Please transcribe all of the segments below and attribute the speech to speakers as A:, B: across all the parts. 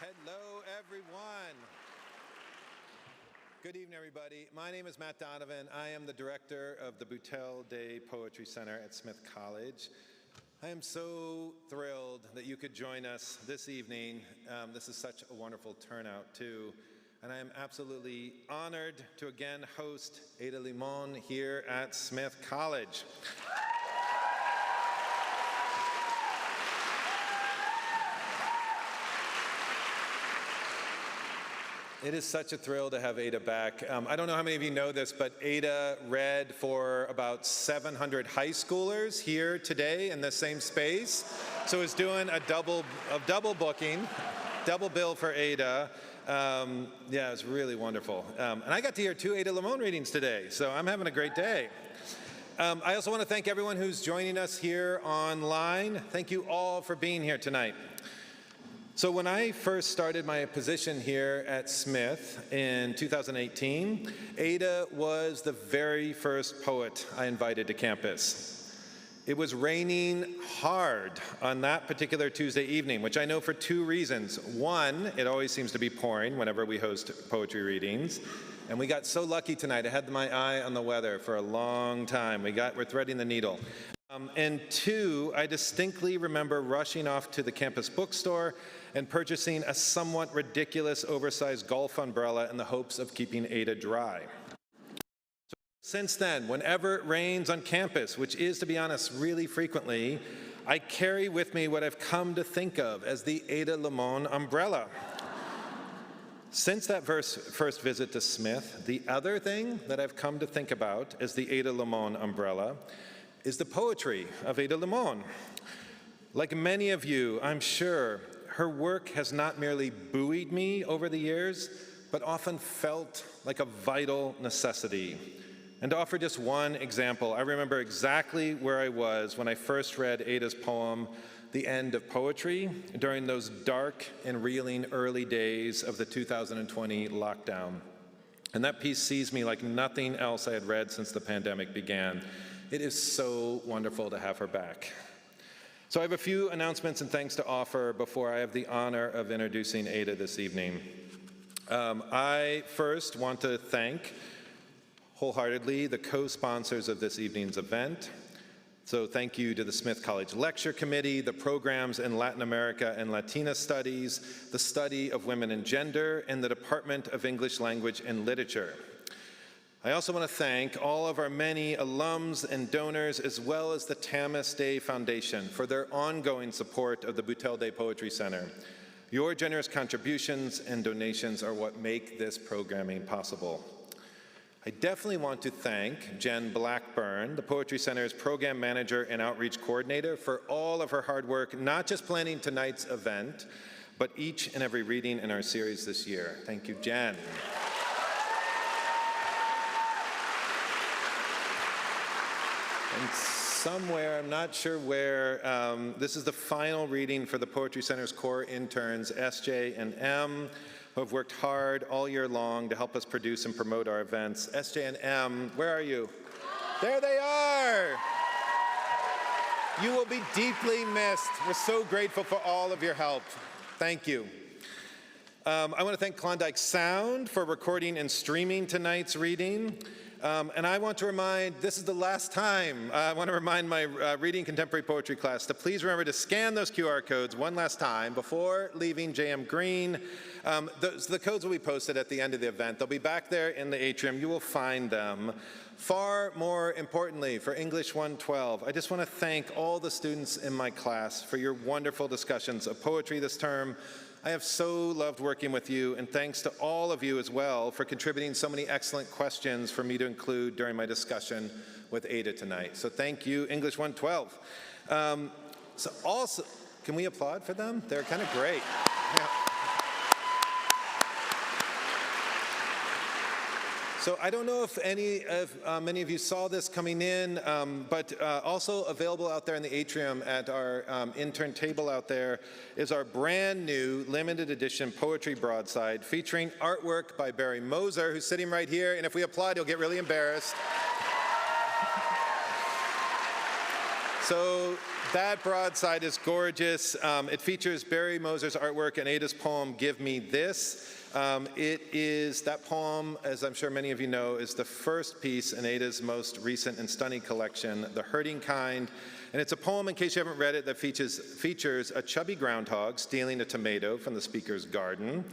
A: Hello, everyone. Good evening, everybody. My name is Matt Donovan. I am the director of the Boutelle-Day Poetry Center at Smith College. I am so thrilled that you could join us this evening. This is such a wonderful turnout, too. And I am absolutely honored to again host Ada Limón here at Smith College. It is such a thrill to have Ada back. I don't know how many of you know this, but Ada read for about 700 high schoolers here today in the same space. So it's doing a double booking, double bill for Ada. Yeah, it was really wonderful. And I got to hear 2 Ada Limón readings today, so I'm having a great day. I also want to thank everyone who's joining us here online. Thank you all for being here tonight. So when I first started my position here at Smith in 2018, Ada was the very first poet I invited to campus. It was raining hard on that particular Tuesday evening, which I know for 2 reasons. One, it always seems to be pouring whenever we host poetry readings. And we got so lucky tonight. I had my eye on the weather for a long time. We're threading the needle. And 2, I distinctly remember rushing off to the campus bookstore and purchasing a somewhat ridiculous oversized golf umbrella in the hopes of keeping Ada dry. Since then, whenever it rains on campus, which is, to be honest, really frequently, I carry with me what I've come to think of as the Ada Limón umbrella. Since that first visit to Smith, the other thing that I've come to think about as the Ada Limón umbrella is the poetry of Ada Limón. Like many of you, I'm sure, her work has not merely buoyed me over the years, but often felt like a vital necessity. And to offer just one example, I remember exactly where I was when I first read Ada's poem, The End of Poetry, during those dark and reeling early days of the 2020 lockdown. And that piece seized me like nothing else I had read since the pandemic began. It is so wonderful to have her back. So I have a few announcements and thanks to offer before I have the honor of introducing Ada this evening. I first want to thank wholeheartedly the co-sponsors of this evening's event. So thank you to the Smith College Lecture Committee, the programs in Latin America and Latina Studies, the Study of Women and Gender, and the Department of English Language and Literature. I also want to thank all of our many alums and donors, as well as the Tamis Day Foundation, for their ongoing support of the Boutelle-Day Poetry Center. Your generous contributions and donations are what make this programming possible. I definitely want to thank Jen Blackburn, the Poetry Center's Program Manager and Outreach Coordinator, for all of her hard work, not just planning tonight's event, but each and every reading in our series this year. Thank you, Jen. And somewhere, I'm not sure where, this is the final reading for the Poetry Center's core interns, SJ and M, who have worked hard all year long to help us produce and promote our events. SJ and M, where are you? There they are! You will be deeply missed. We're so grateful for all of your help. Thank you. I want to thank Klondike Sound for recording and streaming tonight's reading. And I want to this is the last time, I want to remind my reading contemporary poetry class to please remember to scan those QR codes one last time before leaving JM Green. The codes will be posted at the end of the event. They'll be back there in the atrium. You will find them. Far more importantly, for English 112, I just want to thank all the students in my class for your wonderful discussions of poetry this term. I have so loved working with you, and thanks to all of you as well for contributing so many excellent questions for me to include during my discussion with Ada tonight. So thank you, English 112. So also, can we applaud for them? They're kind of great. Yeah. So I don't know if many of you saw this coming in, but also available out there in the atrium at our intern table out there is our brand new limited edition poetry broadside featuring artwork by Barry Moser, who's sitting right here. And if we applaud, he'll get really embarrassed. So that broadside is gorgeous. It features Barry Moser's artwork and Ada's poem, Give Me This. That poem, as I'm sure many of you know, is the first piece in Ada's most recent and stunning collection, The Hurting Kind. And it's a poem, in case you haven't read it, that features a chubby groundhog stealing a tomato from the speaker's garden.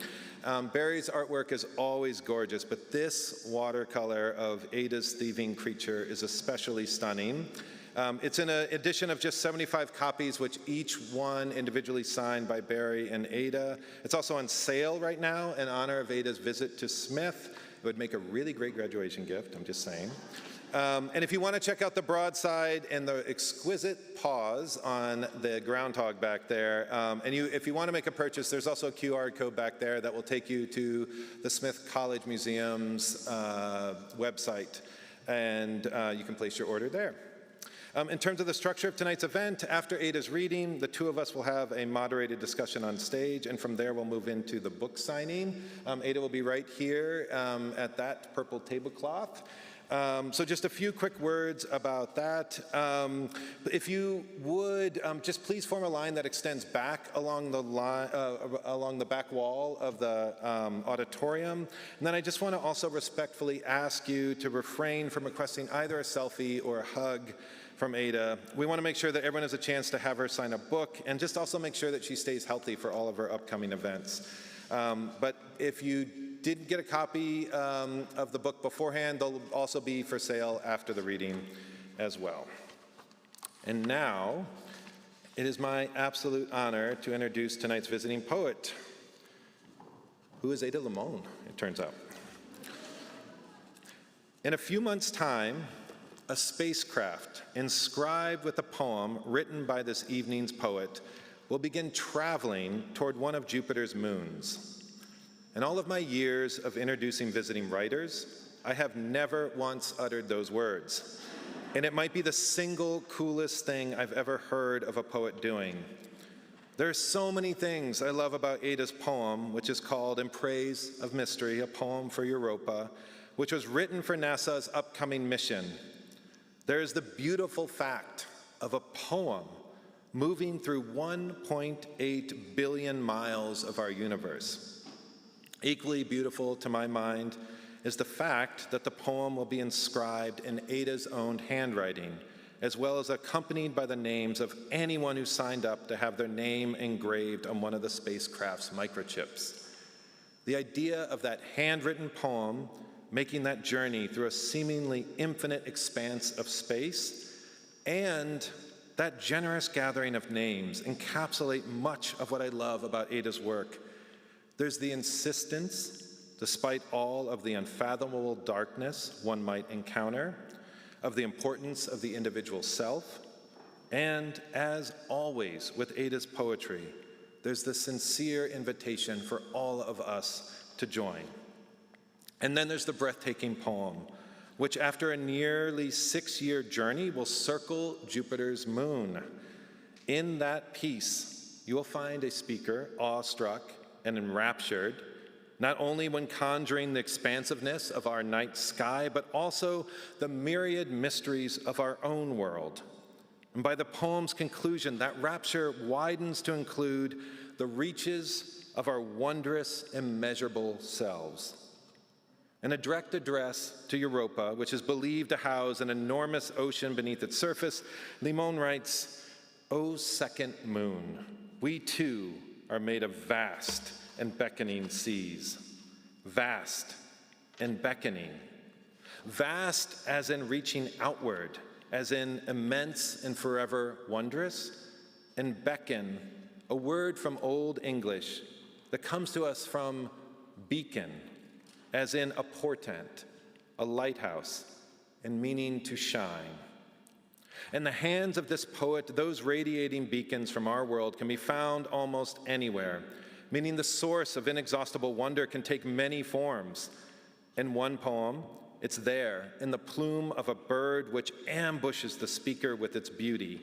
A: Barry's artwork is always gorgeous, but this watercolor of Ada's thieving creature is especially stunning. It's in an edition of just 75 copies, which each one individually signed by Barry and Ada. It's also on sale right now in honor of Ada's visit to Smith. It would make a really great graduation gift, I'm just saying. And if you want to check out the broadside and the exquisite paws on the groundhog back there, if you want to make a purchase, there's also a QR code back there that will take you to the Smith College Museum's website, and you can place your order there. In terms of the structure of tonight's event, after Ada's reading, the two of us will have a moderated discussion on stage, and from there we'll move into the book signing. Ada will be right here at that purple tablecloth. So just a few quick words about that. If you would, just please form a line that extends back along the back wall of the auditorium. And then I just want to also respectfully ask you to refrain from requesting either a selfie or a hug from Ada. We want to make sure that everyone has a chance to have her sign a book, and just also make sure that she stays healthy for all of her upcoming events. But if you didn't get a copy of the book beforehand, they'll also be for sale after the reading as well. And now, it is my absolute honor to introduce tonight's visiting poet, who is Ada Limón, it turns out. In a few months' time, a spacecraft inscribed with a poem written by this evening's poet will begin traveling toward one of Jupiter's moons. In all of my years of introducing visiting writers, I have never once uttered those words. And it might be the single coolest thing I've ever heard of a poet doing. There are so many things I love about Ada's poem, which is called In Praise of Mystery, a poem for Europa, which was written for NASA's upcoming mission. There is the beautiful fact of a poem moving through 1.8 billion miles of our universe. Equally beautiful to my mind is the fact that the poem will be inscribed in Ada's own handwriting, as well as accompanied by the names of anyone who signed up to have their name engraved on one of the spacecraft's microchips. The idea of that handwritten poem making that journey through a seemingly infinite expanse of space, and that generous gathering of names encapsulate much of what I love about Ada's work. There's the insistence, despite all of the unfathomable darkness one might encounter, of the importance of the individual self, and as always with Ada's poetry, there's the sincere invitation for all of us to join. And then there's the breathtaking poem, which after a nearly 6-year journey will circle Jupiter's moon. In that piece, you will find a speaker awestruck and enraptured, not only when conjuring the expansiveness of our night sky, but also the myriad mysteries of our own world. And by the poem's conclusion, that rapture widens to include the reaches of our wondrous, immeasurable selves. In a direct address to Europa, which is believed to house an enormous ocean beneath its surface, Limón writes, "O second moon, we too are made of vast and beckoning seas." Vast and beckoning. Vast as in reaching outward, as in immense and forever wondrous, and beckon, a word from Old English that comes to us from beacon, as in a portent, a lighthouse, and meaning to shine. In the hands of this poet, those radiating beacons from our world can be found almost anywhere, meaning the source of inexhaustible wonder can take many forms. In one poem, it's there in the plume of a bird which ambushes the speaker with its beauty.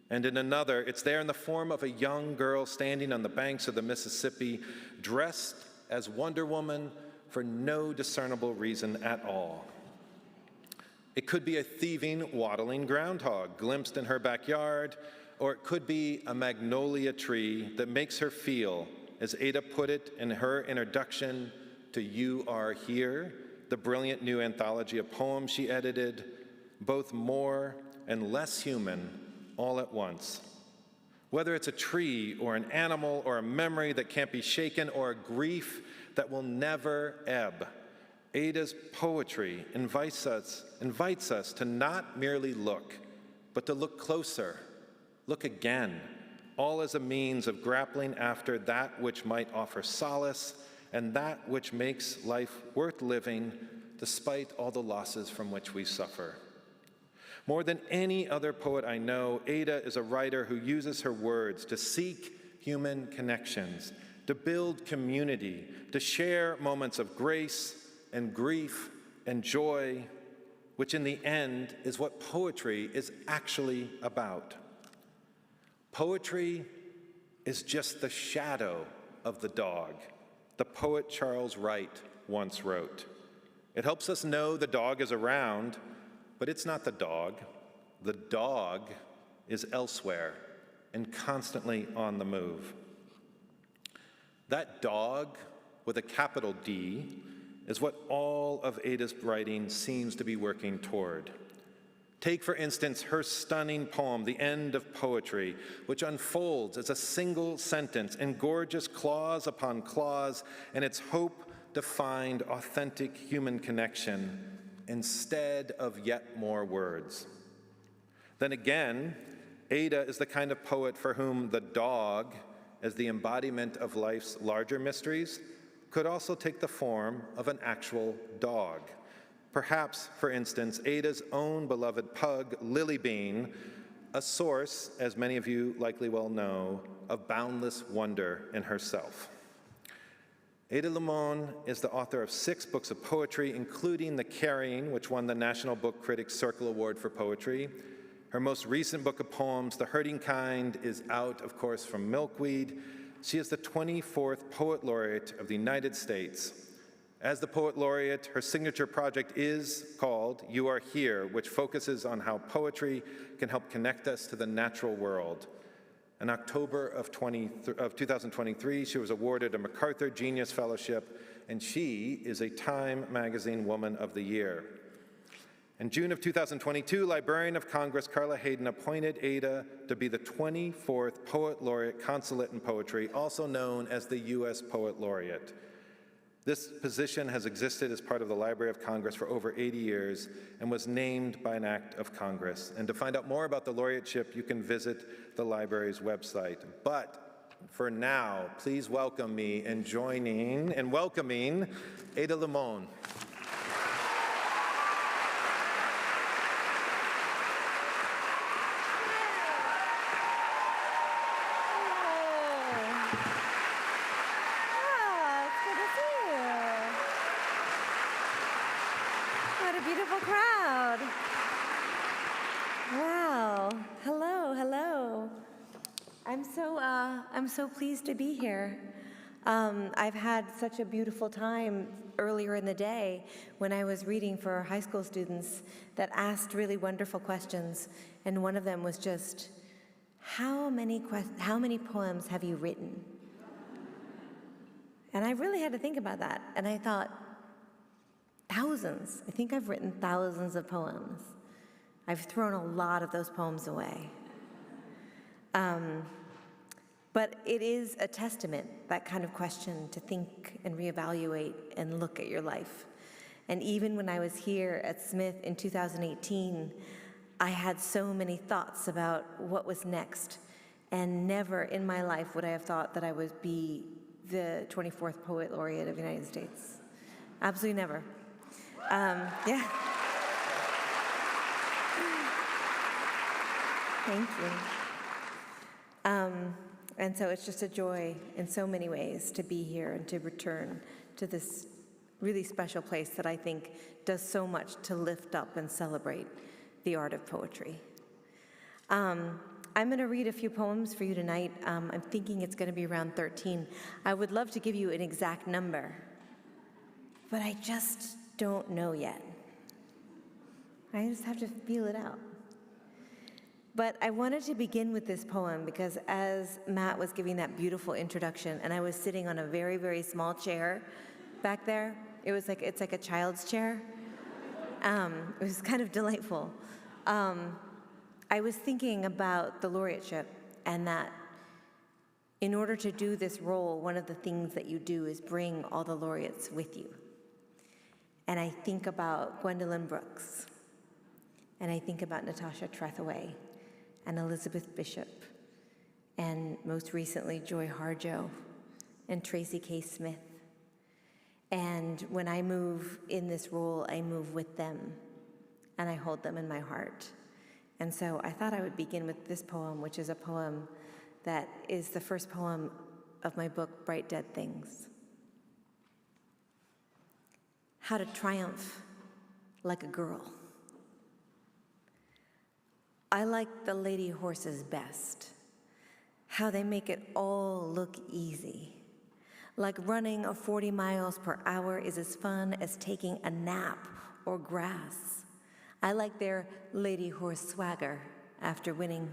A: And in another, it's there in the form of a young girl standing on the banks of the Mississippi, dressed as Wonder Woman, for no discernible reason at all. It could be a thieving, waddling groundhog glimpsed in her backyard, or it could be a magnolia tree that makes her feel, as Ada put it in her introduction to You Are Here, the brilliant new anthology of poems she edited, both more and less human all at once. Whether it's a tree or an animal or a memory that can't be shaken or a grief that will never ebb, Ada's poetry invites us to not merely look, but to look closer, look again, all as a means of grappling after that which might offer solace and that which makes life worth living despite all the losses from which we suffer. More than any other poet I know, Ada is a writer who uses her words to seek human connections, to build community, to share moments of grace and grief and joy, which in the end is what poetry is actually about. Poetry is just the shadow of the dog, the poet Charles Wright once wrote. It helps us know the dog is around, but it's not the dog. The dog is elsewhere and constantly on the move. That dog, with a capital D, is what all of Ada's writing seems to be working toward. Take, for instance, her stunning poem, The End of Poetry, which unfolds as a single sentence in gorgeous clause upon clause, and its hope to find authentic human connection instead of yet more words. Then again, Ada is the kind of poet for whom the dog, as the embodiment of life's larger mysteries, could also take the form of an actual dog. Perhaps, for instance, Ada's own beloved pug, Lily Bean, a source, as many of you likely well know, of boundless wonder in herself. Ada Limón is the author of 6 books of poetry, including The Carrying, which won the National Book Critics Circle Award for Poetry. Her most recent book of poems, The Hurting Kind, is out, of course, from Milkweed. She is the 24th Poet Laureate of the United States. As the Poet Laureate, her signature project is called You Are Here, which focuses on how poetry can help connect us to the natural world. In October of 2023, she was awarded a MacArthur Genius Fellowship, and she is a Time Magazine Woman of the Year. In June of 2022, Librarian of Congress Carla Hayden appointed Ada to be the 24th Poet Laureate Consulate in Poetry, also known as the U.S. Poet Laureate. This position has existed as part of the Library of Congress for over 80 years and was named by an act of Congress. And to find out more about the laureateship, you can visit the library's website. But for now, please welcome me in joining and welcoming Ada Limón.
B: I'm so pleased to be here. I've had such a beautiful time earlier in the day when I was reading for high school students that asked really wonderful questions, and one of them was just, how many poems have you written? And I really had to think about that, and I thought, thousands. I think I've written thousands of poems. I've thrown a lot of those poems away. But it is a testament, that kind of question, to think and reevaluate and look at your life. And even when I was here at Smith in 2018, I had so many thoughts about what was next. And never in my life would I have thought that I would be the 24th Poet Laureate of the United States. Absolutely never. Yeah. Thank you. And so it's just a joy in so many ways to be here and to return to this really special place that I think does so much to lift up and celebrate the art of poetry. I'm going to read a few poems for you tonight. I'm thinking it's going to be around 13. I would love to give you an exact number, but I just don't know yet. I just have to feel it out. But I wanted to begin with this poem because as Matt was giving that beautiful introduction, and I was sitting on a very, very small chair back there, it's like a child's chair. It was kind of delightful. I was thinking about the laureateship, and that in order to do this role, one of the things that you do is bring all the laureates with you. And I think about Gwendolyn Brooks, and I think about Natasha Trethewey, and Elizabeth Bishop, and most recently Joy Harjo, and Tracy K. Smith. And when I move in this role, I move with them, and I hold them in my heart. And so I thought I would begin with this poem, which is a poem that is the first poem of my book, Bright Dead Things. How to triumph like a girl. I like the lady horses best, how they make it all look easy. Like running 40 miles per hour is as fun as taking a nap or grass. I like their lady horse swagger after winning.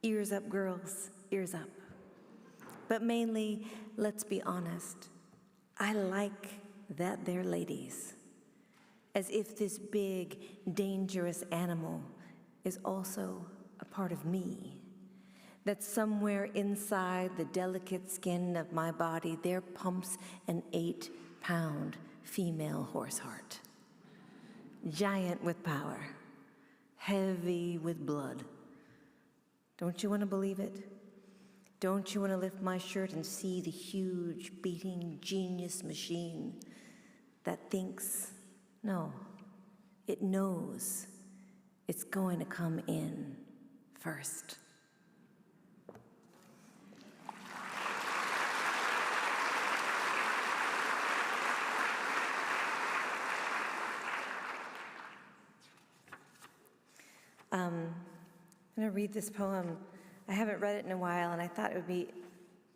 B: Ears up, girls, ears up. But mainly, let's be honest, I like that they're ladies. As if this big, dangerous animal is also a part of me. That somewhere inside the delicate skin of my body, there pumps an 8-pound female horse heart. Giant with power, heavy with blood. Don't you want to believe it? Don't you want to lift my shirt and see the huge, beating genius machine that thinks, no, it knows it's going to come in first. I'm going to read this poem. I haven't read it in a while, and I thought it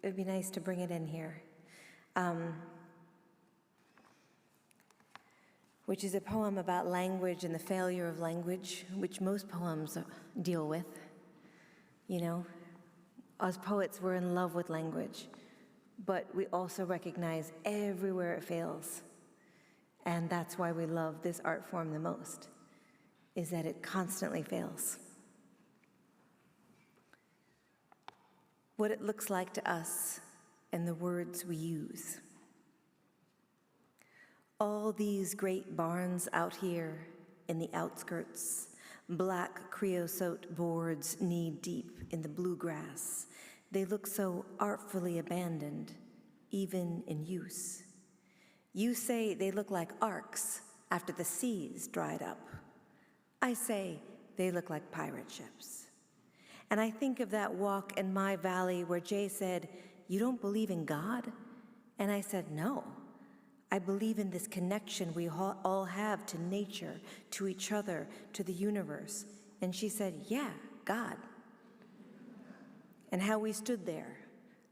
B: would be nice to bring it in here. Which is a poem about language and the failure of language, which most poems deal with. You know, as poets, we're in love with language, but we also recognize everywhere it fails. And that's why we love this art form the most, is that it constantly fails. What it looks like to us and the words we use. All these great barns out here in the outskirts, black creosote boards knee-deep in the bluegrass. They look so artfully abandoned, even in use. You say they look like arks after the seas dried up. I say they look like pirate ships. And I think of that walk in my valley where Jay said, "You don't believe in God?" And I said, "No. I believe in this connection we all have to nature, to each other, to the universe." And she said, "Yeah, God." And how we stood there,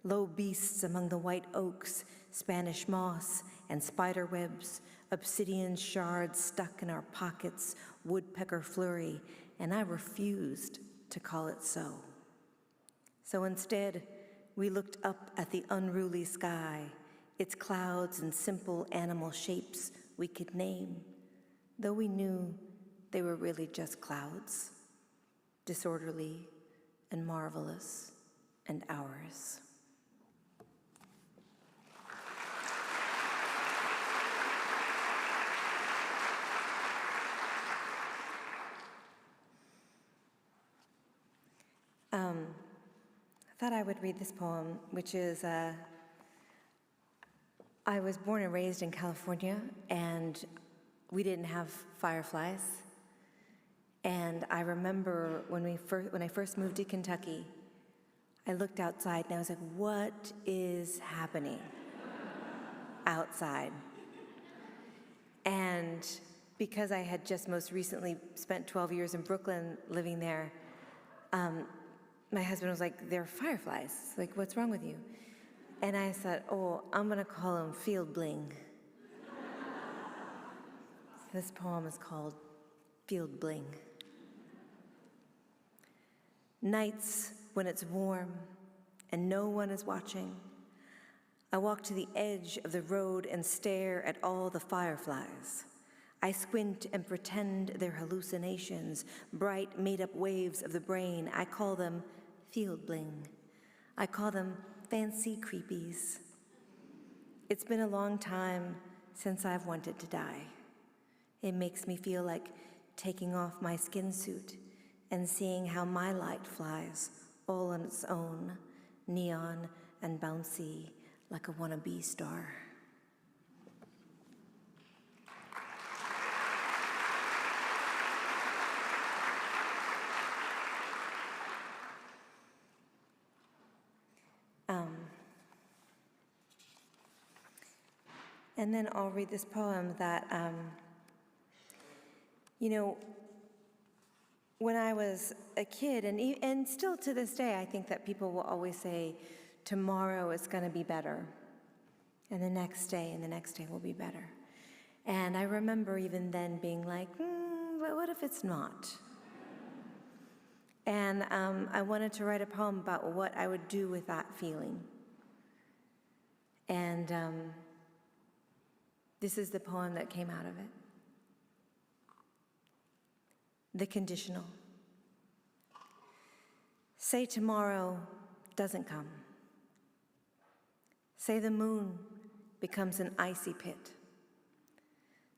B: low beasts among the white oaks, Spanish moss and spider webs, obsidian shards stuck in our pockets, woodpecker flurry, and I refused to call it so. So instead, we looked up at the unruly sky, its clouds and simple animal shapes we could name, though we knew they were really just clouds, disorderly and marvelous and ours. I thought I would read this poem, which is, I was born and raised in California, and we didn't have fireflies. And I remember when I first moved to Kentucky, I looked outside and I was like, what is happening outside? And because I had just most recently spent 12 years in Brooklyn living there, my husband was like, "They're fireflies. Like, what's wrong with you?" And I said, "Oh, I'm going to call them field bling." This poem is called Field Bling. Nights when it's warm and no one is watching, I walk to the edge of the road and stare at all the fireflies. I squint and pretend they're hallucinations, bright made-up waves of the brain. I call them field bling. I call them fancy creepies. It's been a long time since I've wanted to die. It makes me feel like taking off my skin suit and seeing how my light flies all on its own, neon and bouncy like a wannabe star. And then I'll read this poem that, when I was a kid, and still to this day, I think that people will always say, tomorrow is going to be better, and the next day will be better. And I remember even then being like, but what if it's not? And I wanted to write a poem about what I would do with that feeling. And this is the poem that came out of it. The Conditional. Say tomorrow doesn't come. Say the moon becomes an icy pit.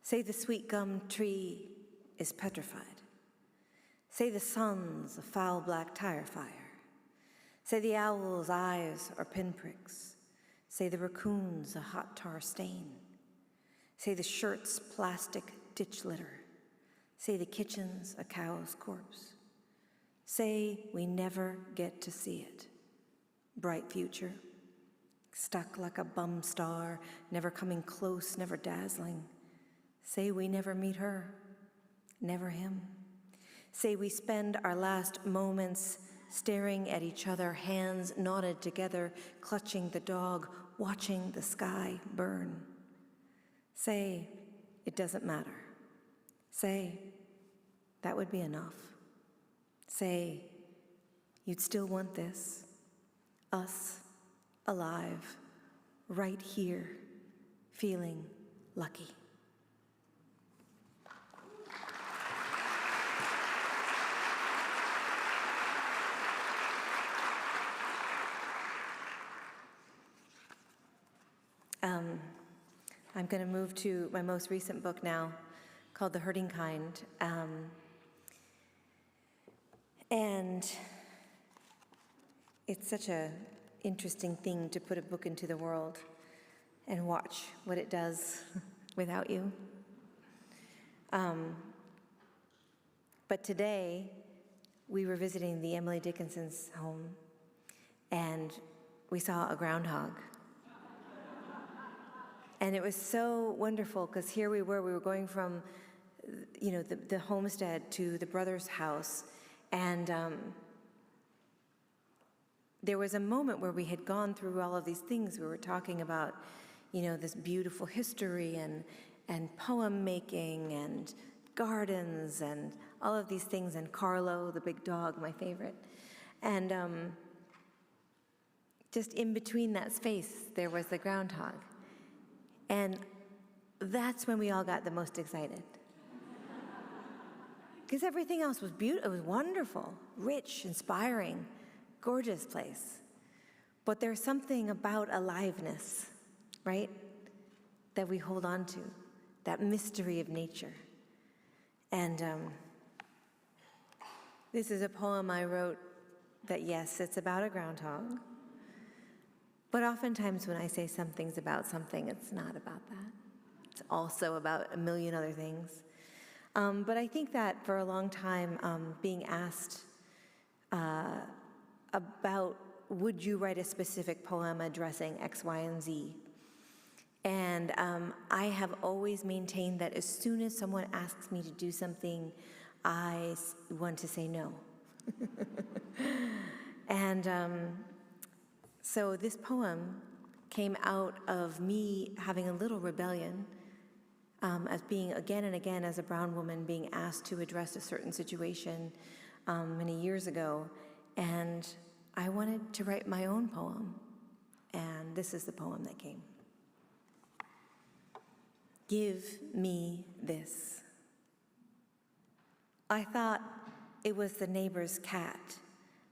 B: Say the sweet gum tree is petrified. Say the sun's a foul black tire fire. Say the owl's eyes are pinpricks. Say the raccoon's a hot tar stain. Say the shirt's plastic ditch litter. Say the kitchen's a cow's corpse. Say we never get to see it. Bright future, stuck like a bum star, never coming close, never dazzling. Say we never meet her, never him. Say we spend our last moments staring at each other, hands knotted together, clutching the dog, watching the sky burn. Say it doesn't matter. Say that would be enough. Say you'd still want this, us alive, right here, feeling lucky. I'm going to move to my most recent book now, called The Hurting Kind. And it's such an interesting thing to put a book into the world and watch what it does without you. But today, we were visiting the Emily Dickinson's home, and we saw a groundhog. And it was so wonderful, because here we were going from, the homestead to the brother's house, and there was a moment where we had gone through all of these things. We were talking about, this beautiful history and poem making and gardens and all of these things, and Carlo, the big dog, my favorite. And just in between that space, there was the groundhog. And that's when we all got the most excited. Because everything else was beautiful, it was wonderful, rich, inspiring, gorgeous place. But there's something about aliveness, right, that we hold on to, that mystery of nature. And this is a poem I wrote that, yes, it's about a groundhog. But oftentimes when I say something's about something, it's not about that. It's also about a million other things. But I think that for a long time, being asked about, would you write a specific poem addressing X, Y, and Z? And I have always maintained that as soon as someone asks me to do something, I want to say no. And so this poem came out of me having a little rebellion as being again and again as a brown woman being asked to address a certain situation many years ago, and I wanted to write my own poem, and this is the poem that came. Give me this. I thought it was the neighbor's cat,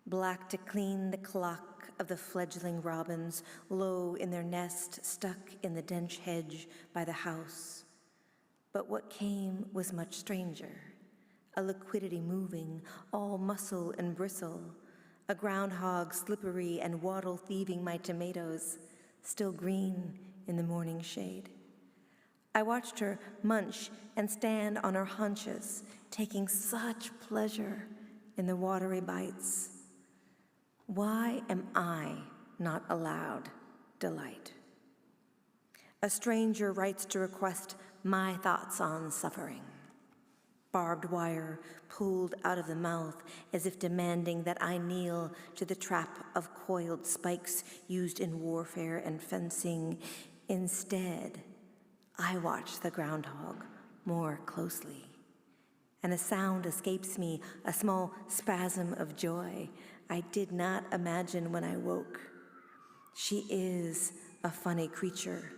B: black to clean the clock of the fledgling robins low in their nest stuck in the dench hedge by the house. But what came was much stranger, a liquidity moving, all muscle and bristle, a groundhog slippery and waddle thieving my tomatoes, still green in the morning shade. I watched her munch and stand on her haunches, taking such pleasure in the watery bites. Why am I not allowed delight? A stranger writes to request my thoughts on suffering. Barbed wire pulled out of the mouth as if demanding that I kneel to the trap of coiled spikes used in warfare and fencing. Instead, I watch the groundhog more closely, and a sound escapes me, a small spasm of joy I did not imagine when I woke. She is a funny creature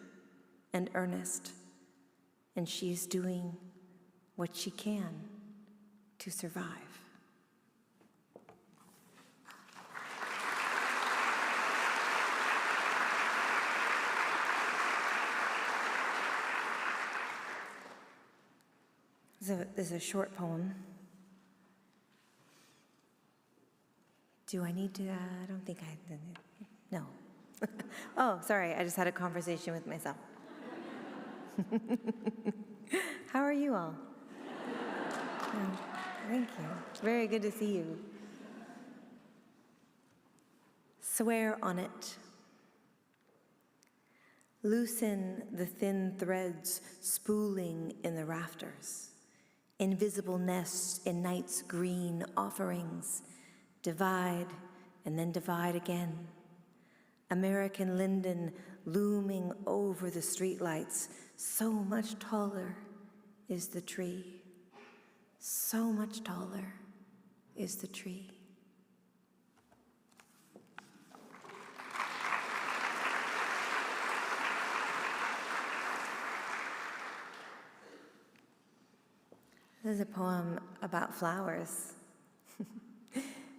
B: and earnest, and she is doing what she can to survive. This is a short poem. Do I need to? I don't think I. No. Oh, sorry. I just had a conversation with myself. How are you all? Oh, thank you. It's very good to see you. Swear on it. Loosen the thin threads spooling in the rafters. Invisible nests in night's green offerings. Divide and then divide again. American linden looming over the streetlights. So much taller is the tree. So much taller is the tree. This is a poem about flowers.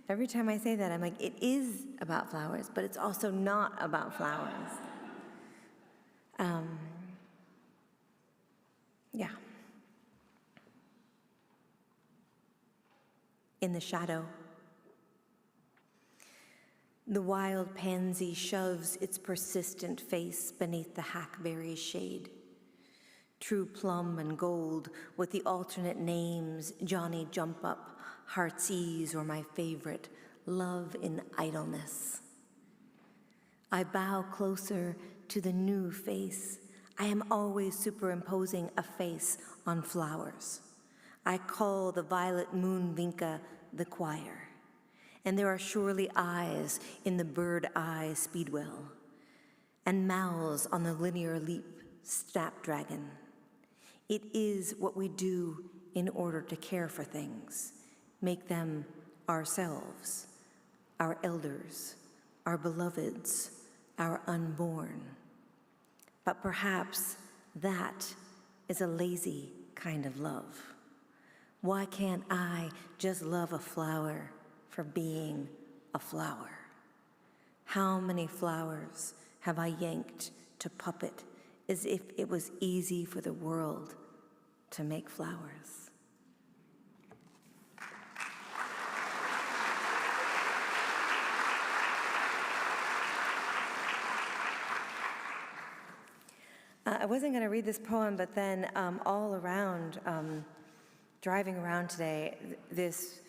B: Every time I say that, I'm like, it is about flowers, but it's also not about flowers. Yeah. In the shadow, the wild pansy shoves its persistent face beneath the hackberry's shade. True plum and gold with the alternate names Johnny Jump Up, Heart's Ease, or my favorite, Love in Idleness. I bow closer to the new face. I am always superimposing a face on flowers. I call the violet moon vinca the choir. And there are surely eyes in the bird eye speedwell, and mouths on the linear leap snapdragon. It is what we do in order to care for things, make them ourselves, our elders, our beloveds, our unborn. But perhaps that is a lazy kind of love. Why can't I just love a flower for being a flower? How many flowers have I yanked to puppet as if it was easy for the world to make flowers? I wasn't going to read this poem, but then all around, driving around today, this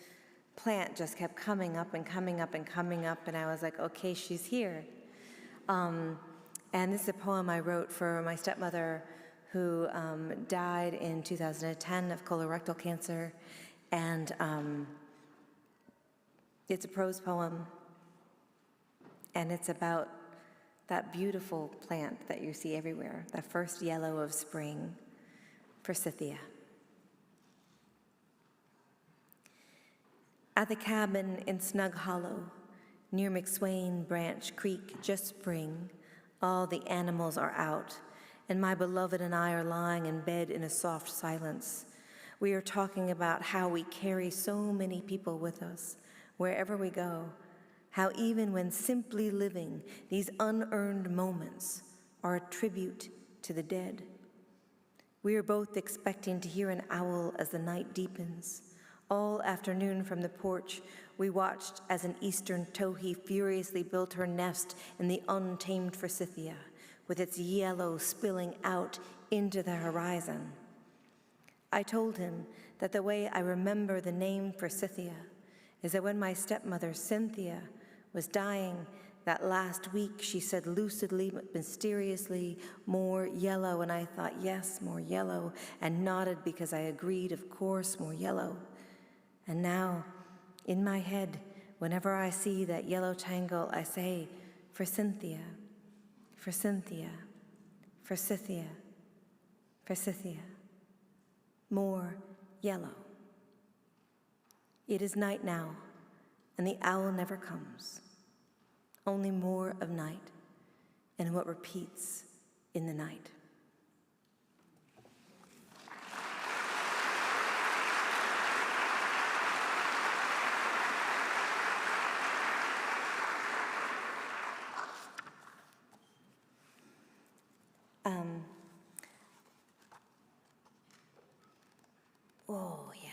B: plant just kept coming up and coming up and coming up, and I was like, okay, she's here. And this is a poem I wrote for my stepmother, who died in 2010 of colorectal cancer, and it's a prose poem, and it's about that beautiful plant that you see everywhere, the first yellow of spring, Forsythia. At the cabin in Snug Hollow, near McSwain Branch Creek, just spring, all the animals are out, and my beloved and I are lying in bed in a soft silence. We are talking about how we carry so many people with us, wherever we go, how even when simply living, these unearned moments are a tribute to the dead. We are both expecting to hear an owl as the night deepens. All afternoon from the porch, we watched as an eastern towhee furiously built her nest in the untamed forsythia, with its yellow spilling out into the horizon. I told him that the way I remember the name forsythia is that when my stepmother, Cynthia, was dying that last week, she said lucidly but mysteriously, "More yellow," and I thought, yes, more yellow, and nodded because I agreed, of course, more yellow. And now, in my head, whenever I see that yellow tangle, I say, "For Cynthia, for Cynthia, for Forsythia, Forsythia, more yellow." It is night now, and the owl never comes. Only more of night and what repeats in the night. Oh, yeah.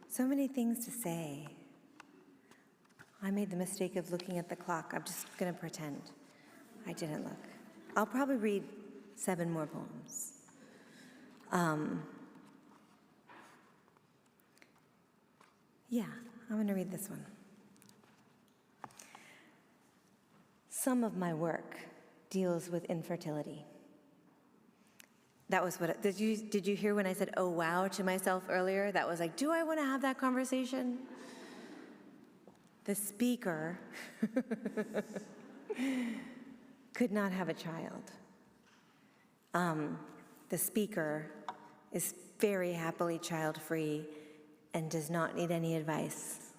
B: So many things to say. I made the mistake of looking at the clock. I'm just going to pretend I didn't look. I'll probably read 7 more poems. Yeah, I'm going to read this one. Some of my work deals with infertility. That was what, did you hear when I said, "Oh, wow," to myself earlier? That was like, do I want to have that conversation? The speaker could not have a child. The speaker is very happily child-free and does not need any advice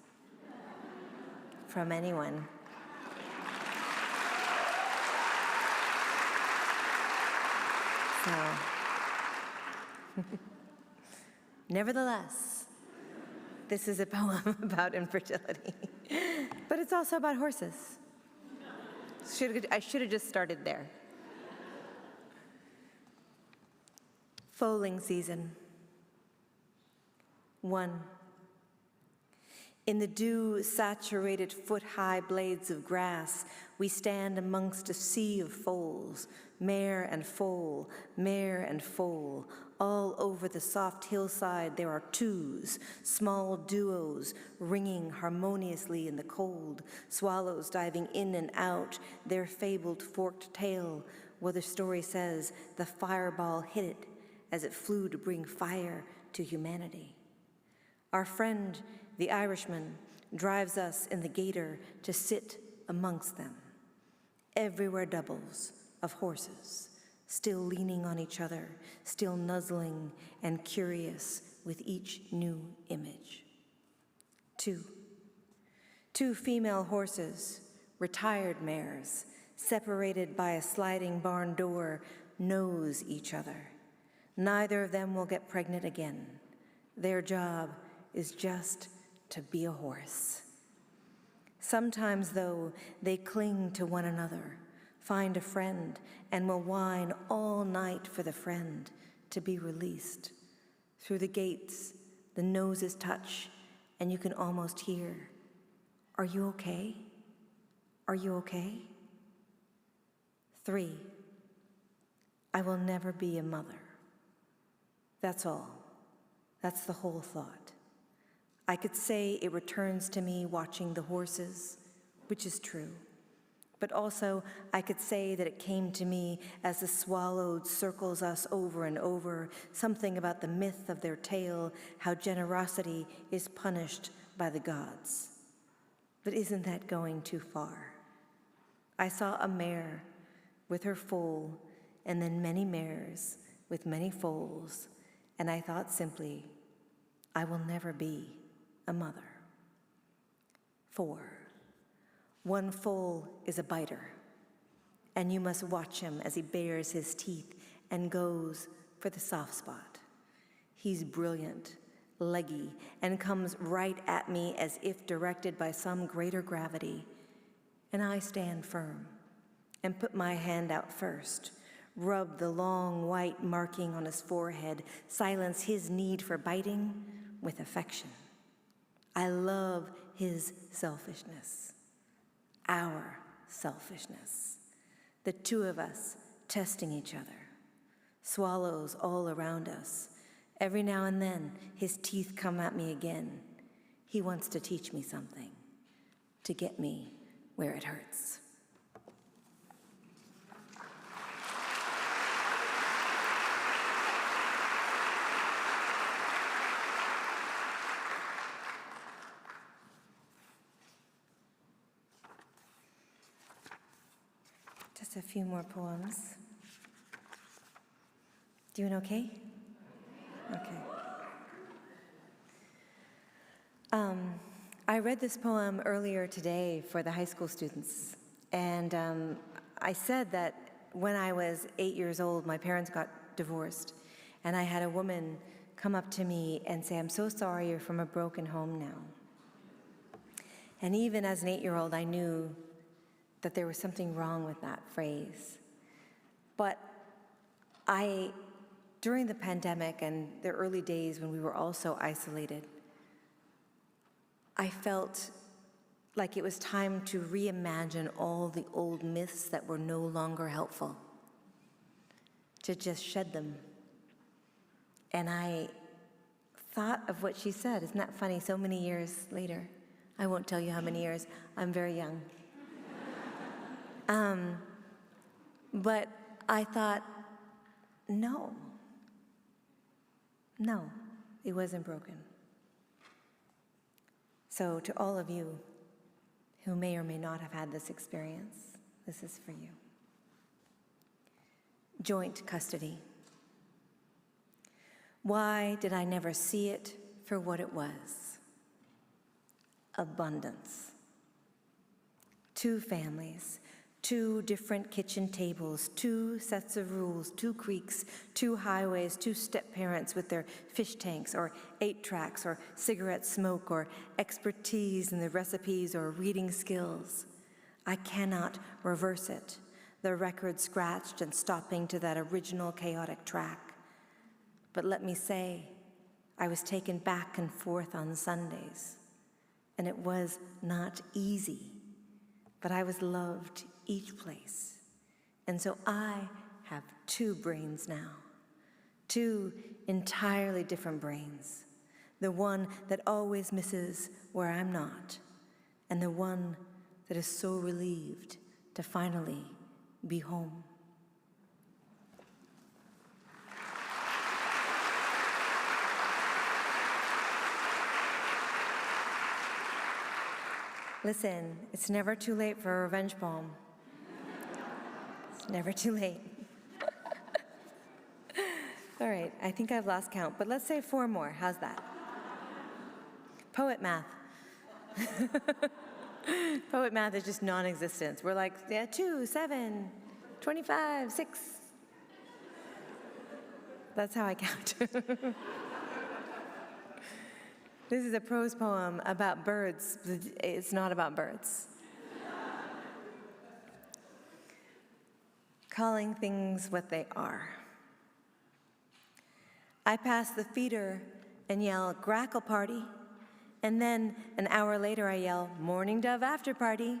B: from anyone. So, nevertheless, this is a poem about infertility, but it's also about horses. I should have just started there. Foaling season. 1. In the dew-saturated foot-high blades of grass, we stand amongst a sea of foals, mare and foal, mare and foal. All over the soft hillside there are twos, small duos ringing harmoniously in the cold, swallows diving in and out, their fabled forked tail, where the story says the fireball hit it as it flew to bring fire to humanity. Our friend, the Irishman, drives us in the gator to sit amongst them. Everywhere doubles of horses, still leaning on each other, still nuzzling and curious with each new image. 2. 2 female horses, retired mares, separated by a sliding barn door, nose each other. Neither of them will get pregnant again. Their job is just to be a horse. Sometimes, though, they cling to one another, find a friend, and will whine all night for the friend to be released. Through the gates, the noses touch, and you can almost hear, "Are you okay? Are you okay?" 3. I will never be a mother. That's all. That's the whole thought. I could say it returns to me watching the horses, which is true. But also, I could say that it came to me as the swallow circles us over and over, something about the myth of their tale, how generosity is punished by the gods. But isn't that going too far? I saw a mare with her foal, and then many mares, with many foals, and I thought simply, I will never be a mother. 4. One foal is a biter, and you must watch him as he bares his teeth and goes for the soft spot. He's brilliant, leggy, and comes right at me as if directed by some greater gravity. And I stand firm and put my hand out first, rub the long white marking on his forehead, silence his need for biting with affection. I love his selfishness, our selfishness, the two of us testing each other, swallows all around us. Every now and then, his teeth come at me again. He wants to teach me something, to get me where it hurts. Just a few more poems. Doing okay? Okay. I read this poem earlier today for the high school students, and I said that when I was 8 years old, my parents got divorced, and I had a woman come up to me and say, "I'm so sorry you're from a broken home now." And even as an 8-year-old, I knew that there was something wrong with that phrase. But during the pandemic and the early days when we were all so isolated, I felt like it was time to reimagine all the old myths that were no longer helpful, to just shed them. And I thought of what she said. Isn't that funny? So many years later. I won't tell you how many years. I'm very young. But I thought, no, it wasn't broken. So to all of you who may or may not have had this experience, this is for you. Joint custody. Why did I never see it for what it was? Abundance. 2 families, 2 different kitchen tables, 2 sets of rules, 2 creeks, 2 highways, 2 step-parents with their fish tanks, or 8 tracks, or cigarette smoke, or expertise in the recipes, or reading skills. I cannot reverse it, the record scratched and stopping to that original chaotic track. But let me say, I was taken back and forth on Sundays, and it was not easy. But I was loved each place. And so I have 2 brains now, 2 entirely different brains. The one that always misses where I'm not, and the one that is so relieved to finally be home. Listen, it's never too late for a revenge poem. It's never too late. All right, I think I've lost count, but let's say 4 more. How's that? Poet math. Poet math is just non-existence. We're like, yeah, 2, 7, 25, 6. That's how I count. This is a prose poem about birds. It's not about birds. Calling things what they are. I pass the feeder and yell, "Grackle party," and then an hour later I yell, "Morning dove after party."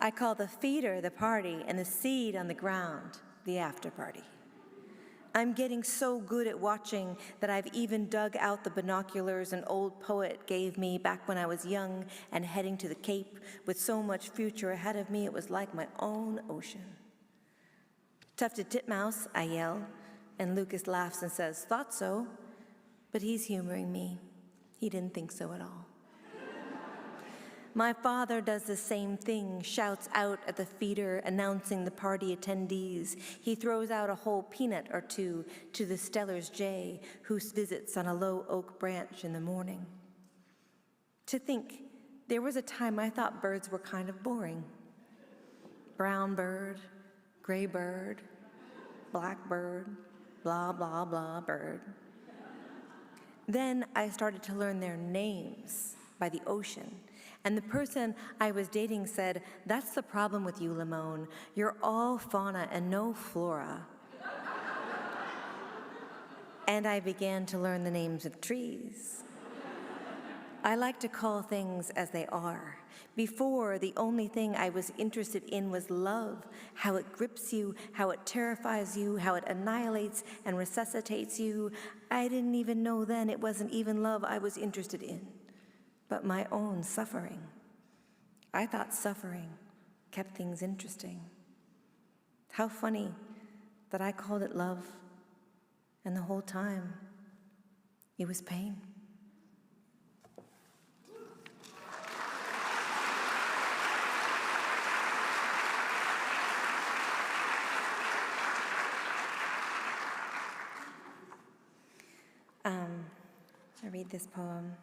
B: I call the feeder the party and the seed on the ground the after party. I'm getting so good at watching that I've even dug out the binoculars an old poet gave me back when I was young and heading to the Cape with so much future ahead of me, it was like my own ocean. "Tufted titmouse," I yell, and Lucas laughs and says, "Thought so," but he's humoring me. He didn't think so at all. My father does the same thing, shouts out at the feeder, announcing the party attendees. He throws out a whole peanut or two to the Stellar's jay, who visits on a low oak branch in the morning. To think, there was a time I thought birds were kind of boring. Brown bird, gray bird, black bird, blah, blah, blah bird. Then I started to learn their names by the ocean. And the person I was dating said, "That's the problem with you, Limón. You're all fauna and no flora." And I began to learn the names of trees. I like to call things as they are. Before, the only thing I was interested in was love, how it grips you, how it terrifies you, how it annihilates and resuscitates you. I didn't even know then it wasn't even love I was interested in, but my own suffering. I thought suffering kept things interesting. How funny that I called it love, and the whole time it was pain. I read this poem.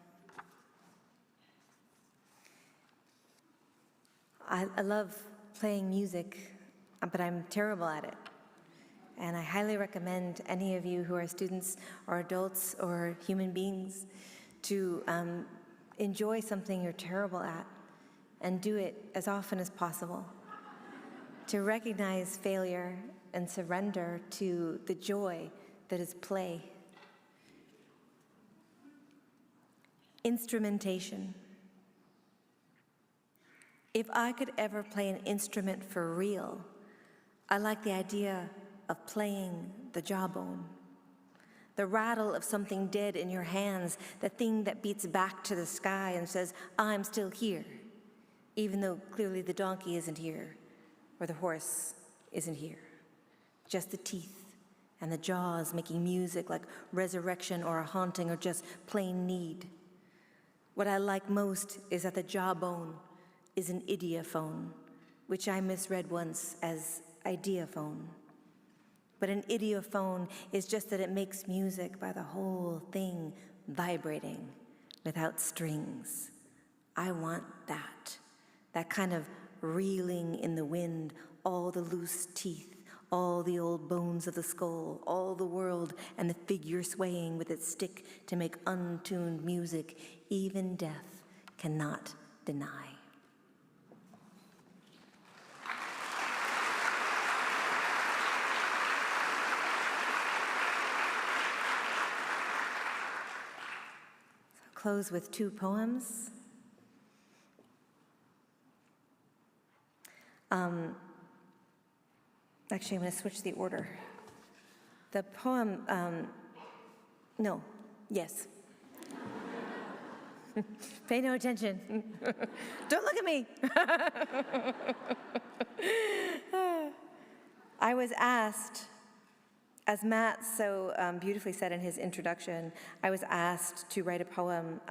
B: I love playing music, but I'm terrible at it. And I highly recommend any of you who are students or adults or human beings to enjoy something you're terrible at and do it as often as possible. To recognize failure and surrender to the joy that is play. Instrumentation. If I could ever play an instrument for real, I like the idea of playing the jawbone. The rattle of something dead in your hands, the thing that beats back to the sky and says, "I'm still here," even though clearly the donkey isn't here, or the horse isn't here. Just the teeth and the jaws making music like resurrection or a haunting or just plain need. What I like most is that the jawbone is an idiophone, which I misread once as ideaphone. But an idiophone is just that it makes music by the whole thing vibrating without strings. I want that kind of reeling in the wind, all the loose teeth, all the old bones of the skull, all the world, and the figure swaying with its stick to make untuned music, even death cannot deny. So I'll close with two poems. Actually, I'm going to switch the order. The poem, yes. Pay no attention. Don't look at me. I was asked, as Matt so beautifully said in his introduction, I was asked to write a poem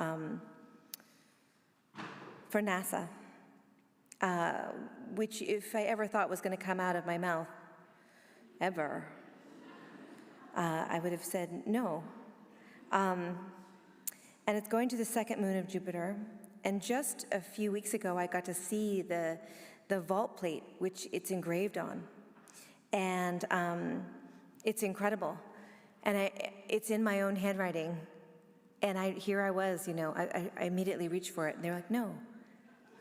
B: for NASA, which if I ever thought was going to come out of my mouth, ever, I would have said no. And it's going to the second moon of Jupiter. And just a few weeks ago, I got to see the vault plate, which it's engraved on. And it's incredible. And it's in my own handwriting. And here I was, I immediately reached for it. And they're like, no.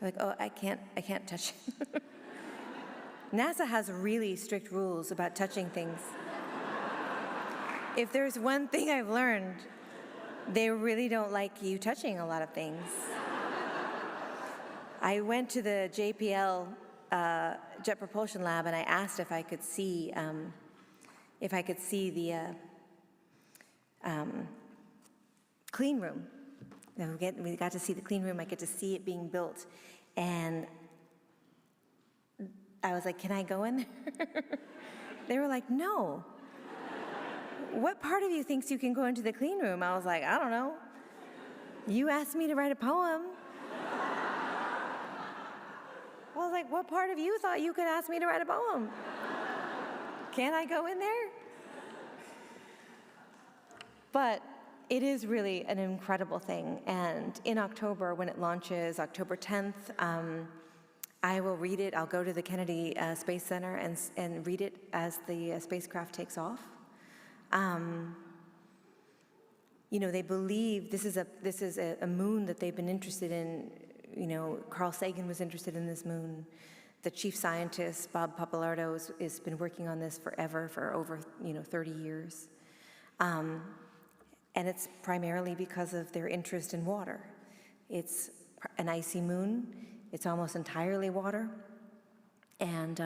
B: I'm like, oh, I can't touch it. NASA has really strict rules about touching things. If there's one thing I've learned, they really don't like you touching a lot of things. I went to the JPL Jet Propulsion Lab and I asked if I could see the clean room. We got to see the clean room. I get to see it being built, and I was like, "Can I go in there?" They were like, "No." What part of you thinks you can go into the clean room? I was like, I don't know. You asked me to write a poem. like, what part of you thought you could ask me to write a poem? Can I go in there? But it is really an incredible thing. And in October, when it launches, October 10th, I will read it. I'll go to the Kennedy Space Center and read it as the spacecraft takes off. You know, they believe this is a moon that they've been interested in. You know, Carl Sagan was interested in this moon. The chief scientist, Bob Pappalardo, has been working on this forever, for over 30 years. And it's primarily because of their interest in water. It's an icy moon. It's almost entirely water. And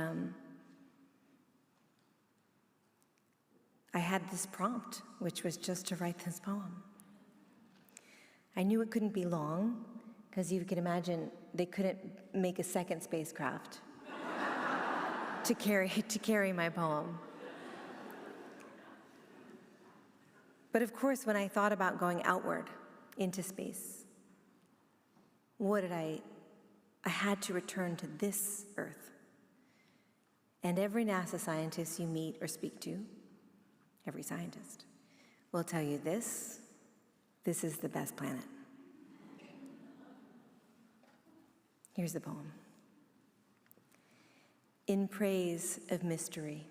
B: I had this prompt, which was just to write this poem. I knew it couldn't be long, because you can imagine they couldn't make a second spacecraft to carry my poem. But of course, when I thought about going outward into space, I had to return to this Earth. And every NASA scientist you meet or speak to, every scientist, will tell you this is the best planet. Here's the poem. In praise of mystery.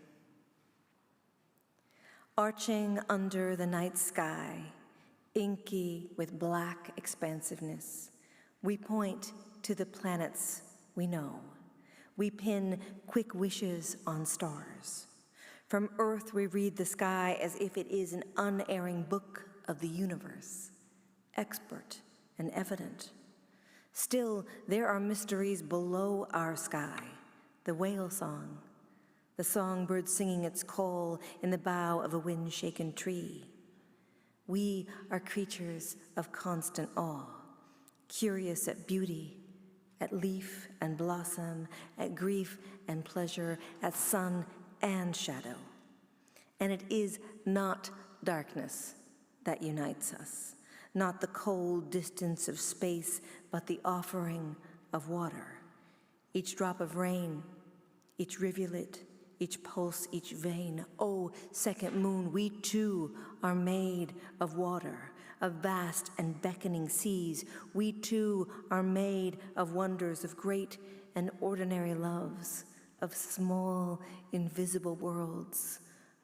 B: Arching under the night sky, inky with black expansiveness, we point to the planets we know. We pin quick wishes on stars. From Earth we read the sky as if it is an unerring book of the universe, expert and evident. Still, there are mysteries below our sky, the whale song, the songbird singing its call in the bough of a wind-shaken tree. We are creatures of constant awe, curious at beauty, at leaf and blossom, at grief and pleasure, at sun and shadow. And it is not darkness that unites us, not the cold distance of space, but the offering of water. Each drop of rain, each rivulet, each pulse, each vein. Oh, second moon, we too are made of water, of vast and beckoning seas. We too are made of wonders, of great and ordinary loves, of small, invisible worlds,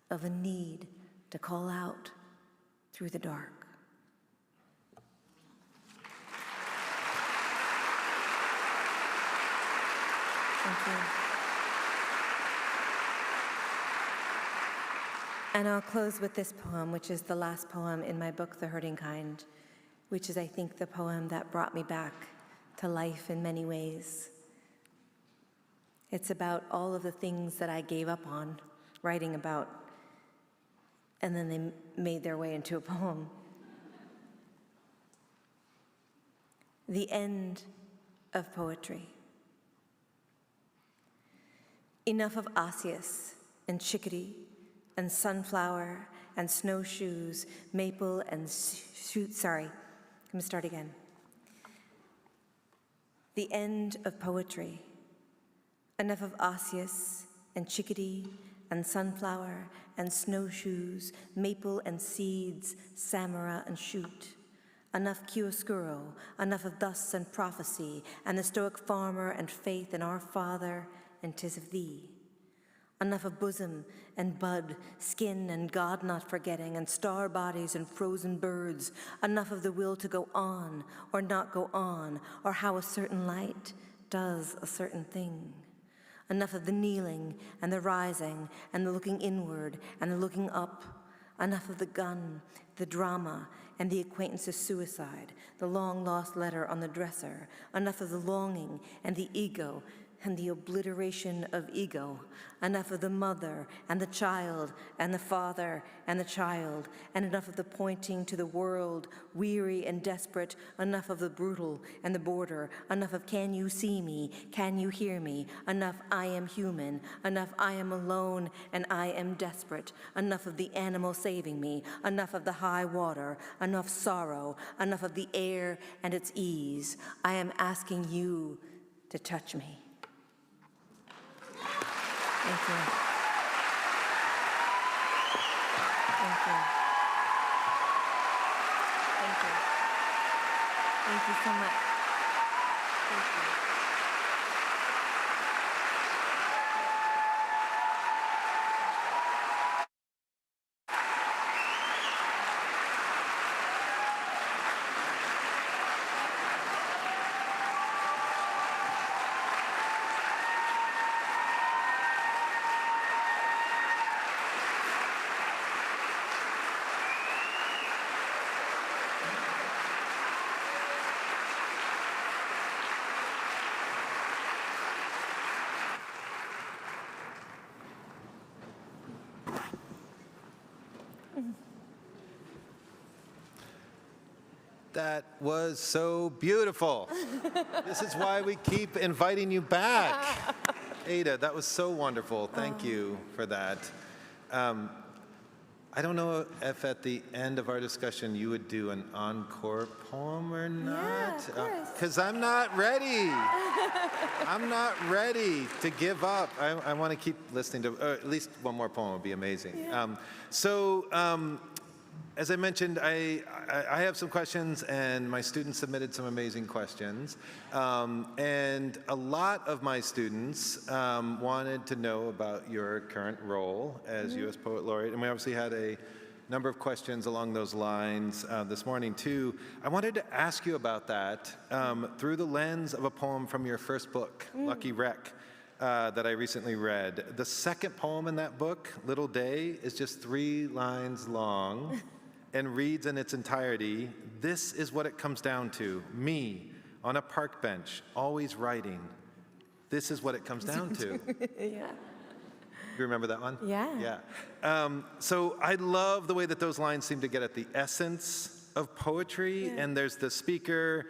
B: of a need to call out through the dark. Thank you. And I'll close with this poem, which is the last poem in my book, The Hurting Kind, which is, I think, the poem that brought me back to life in many ways. It's about all of the things that I gave up on writing about, and then they made their way into a poem. The end of poetry. Enough of osseous and chickadee and sunflower and snowshoes, maple and sorry, I'm gonna start again. The end of poetry. Enough of osseous and chickadee and sunflower and snowshoes, maple and seeds, samara and shoot. Enough chiaroscuro, enough of thus and prophecy, and the stoic farmer and faith in our Father, and 'tis of thee. Enough of bosom and bud, skin and God not forgetting, and star bodies and frozen birds. Enough of the will to go on or not go on, or how a certain light does a certain thing. Enough of the kneeling and the rising and the looking inward and the looking up. Enough of the gun, the drama, and the acquaintance of suicide, the long-lost letter on the dresser. Enough of the longing and the ego and the obliteration of ego. Enough of the mother and the child and the father and the child, and enough of the pointing to the world, weary and desperate. Enough of the brutal and the border. Enough of can you see me, can you hear me? Enough I am human. Enough I am alone and I am desperate. Enough of the animal saving me. Enough of the high water. Enough sorrow. Enough of the air and its ease. I am asking you to touch me. Thank you. Thank you. Thank you. Thank you so much. Thank you.
A: That was so beautiful. This is why we keep inviting you back. Ada, that was so wonderful. Thank you for that. I don't know if at the end of our discussion you would do an encore poem or not.
B: Yeah, of course.
A: Because I'm not ready. I'm not ready to give up. I want to keep listening to, at least one more poem would be amazing.
B: Yeah.
A: As I mentioned, I have some questions, and my students submitted some amazing questions. And a lot of my students wanted to know about your current role as U.S. Poet Laureate, and we obviously had a number of questions along those lines this morning, too. I wanted to ask you about that through the lens of a poem from your first book, Lucky Wreck, that I recently read. The second poem in that book, Little Day, is just 3 lines long and reads in its entirety, "This is what it comes down to, me on a park bench, always writing. This is what it comes down to."
B: Yeah.
A: You remember that one?
B: Yeah.
A: Yeah. So I love the way that those lines seem to get at the essence of poetry, and there's the speaker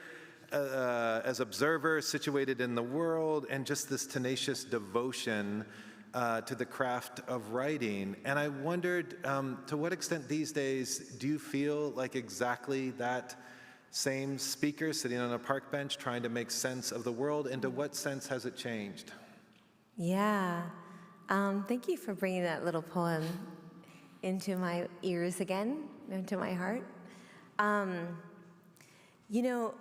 A: as observer situated in the world, and just this tenacious devotion to the craft of writing. And I wondered, to what extent these days do you feel like exactly that same speaker sitting on a park bench trying to make sense of the world, and to what sense has it changed?
B: Yeah. Thank you for bringing that little poem into my ears again, into my heart. You know,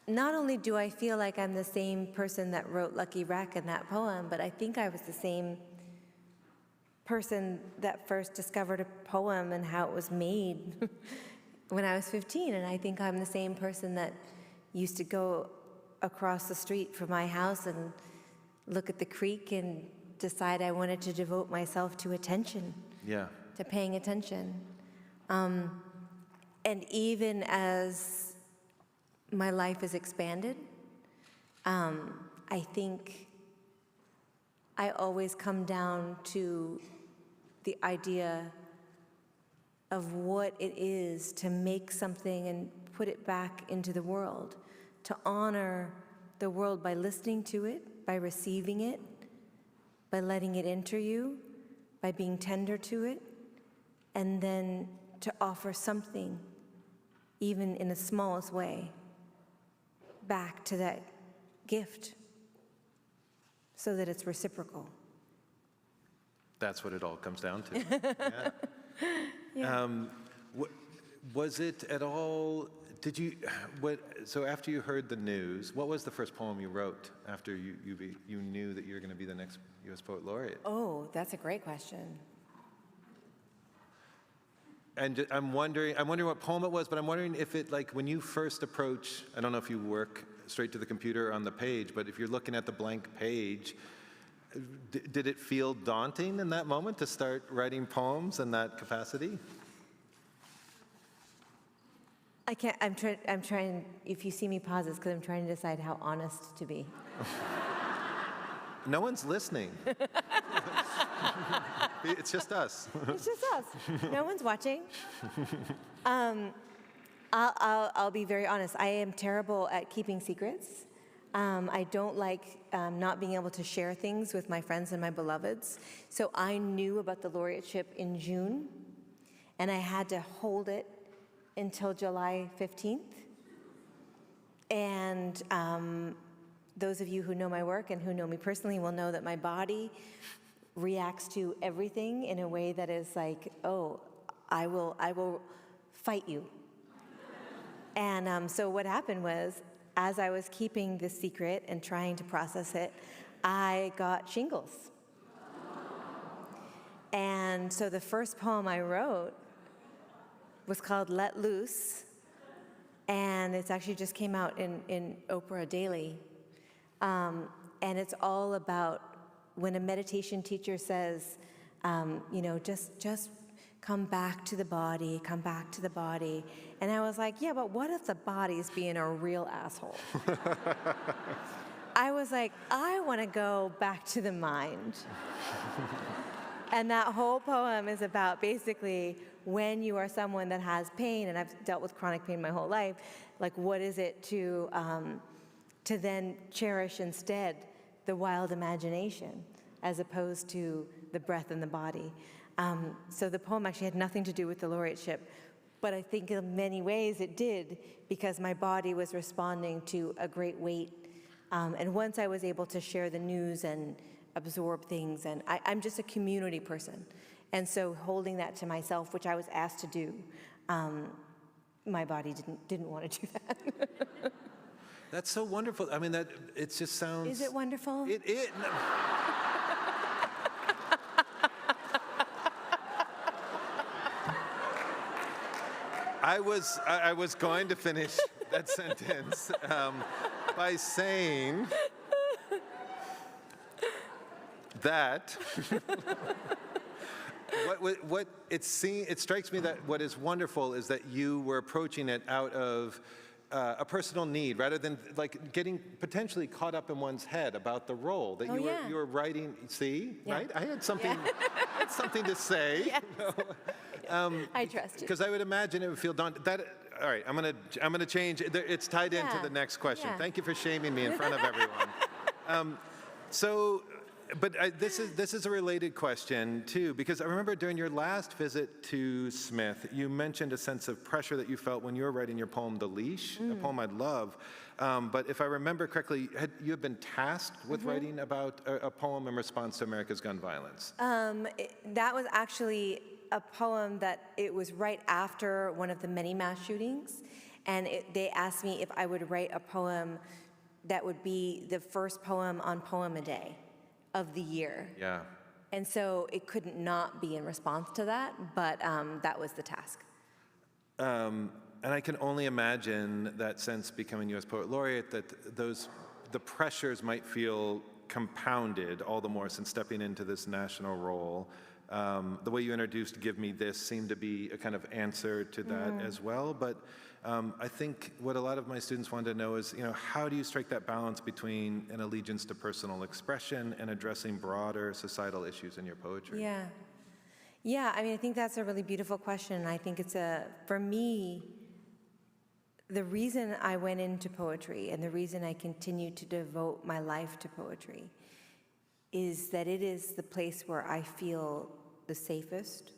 B: not only do I feel like I'm the same person that wrote Lucky Wreck in that poem, but I think I was the same person that first discovered a poem and how it was made when I was 15. And I think I'm the same person that used to go across the street from my house and look at the creek and decide I wanted to devote myself to attention, to paying attention. And even as my life has expanded, I think I always come down to the idea of what it is to make something and put it back into the world, to honor the world by listening to it, by receiving it, by letting it enter you, by being tender to it, and then to offer something, even in the smallest way, back to that gift so that it's reciprocal.
A: That's what it all comes down to. Yeah. Was it at all, so after you heard the news, what was the first poem you wrote after you knew that you were going to be the next U.S. Poet Laureate?
B: Oh, that's a great question.
A: And I'm wondering what poem it was, but I'm wondering if it, like, when you first approach, I don't know if you work straight to the computer on the page, but if you're looking at the blank page, did it feel daunting in that moment to start writing poems in that capacity?
B: I can't, I'm trying, if you see me pause, it's because I'm trying to decide how honest to be.
A: No one's listening. It's just us.
B: It's just us. No one's watching. I'll be very honest. I am terrible at keeping secrets. I don't like not being able to share things with my friends and my beloveds. So I knew about the laureateship in June, and I had to hold it until July 15th. And those of you who know my work and who know me personally will know that my body reacts to everything in a way that is like, oh, I will fight you. And so what happened was, as I was keeping this secret and trying to process it, I got shingles. And so the first poem I wrote was called Let Loose, and it's actually just came out in Oprah Daily. And it's all about when a meditation teacher says, just come back to the body, come back to the body. And I was like, yeah, but what if the body's being a real asshole? I was like, I want to go back to the mind. And that whole poem is about basically when you are someone that has pain, and I've dealt with chronic pain my whole life, like what is it to then cherish instead the wild imagination as opposed to the breath and the body. So the poem actually had nothing to do with the laureateship, but I think in many ways it did, because my body was responding to a great weight. And once I was able to share the news and absorb things, and I'm just a community person. And so holding that to myself, which I was asked to do, my body didn't want to do that.
A: That's so wonderful. I mean, it just sounds...
B: Is it wonderful?
A: It no. I was going to finish that sentence by saying that it strikes me that what is wonderful is that you were approaching it out of a personal need, rather than like getting potentially caught up in one's head about the role that you were writing. See,
B: yeah.
A: Right? I had something, had something to say.
B: Yes.
A: You know?
B: I trust you.
A: Because I would imagine it would feel daunting. All right, I'm gonna change. It's tied into the next question.
B: Yeah.
A: Thank you for shaming me in front of everyone. But this is a related question too, because I remember during your last visit to Smith, you mentioned a sense of pressure that you felt when you were writing your poem, The Leash, a poem I love. But if I remember correctly, you had been tasked with writing about a poem in response to America's gun violence.
B: That was actually a poem that it was right after one of the many mass shootings, and they asked me if I would write a poem that would be the first poem on Poem-A-Day of the year.
A: Yeah.
B: And so it couldn't not be in response to that, but that was the task.
A: And I can only imagine that since becoming U.S. Poet Laureate, that the pressures might feel compounded all the more since stepping into this national role. The way you introduced Give Me This seemed to be a kind of answer to that as well. But I think what a lot of my students wanted to know is, how do you strike that balance between an allegiance to personal expression and addressing broader societal issues in your poetry?
B: Yeah. Yeah, I mean, I think that's a really beautiful question. I think it's for me, the reason I went into poetry and the reason I continue to devote my life to poetry is that it is the place where I feel the safest,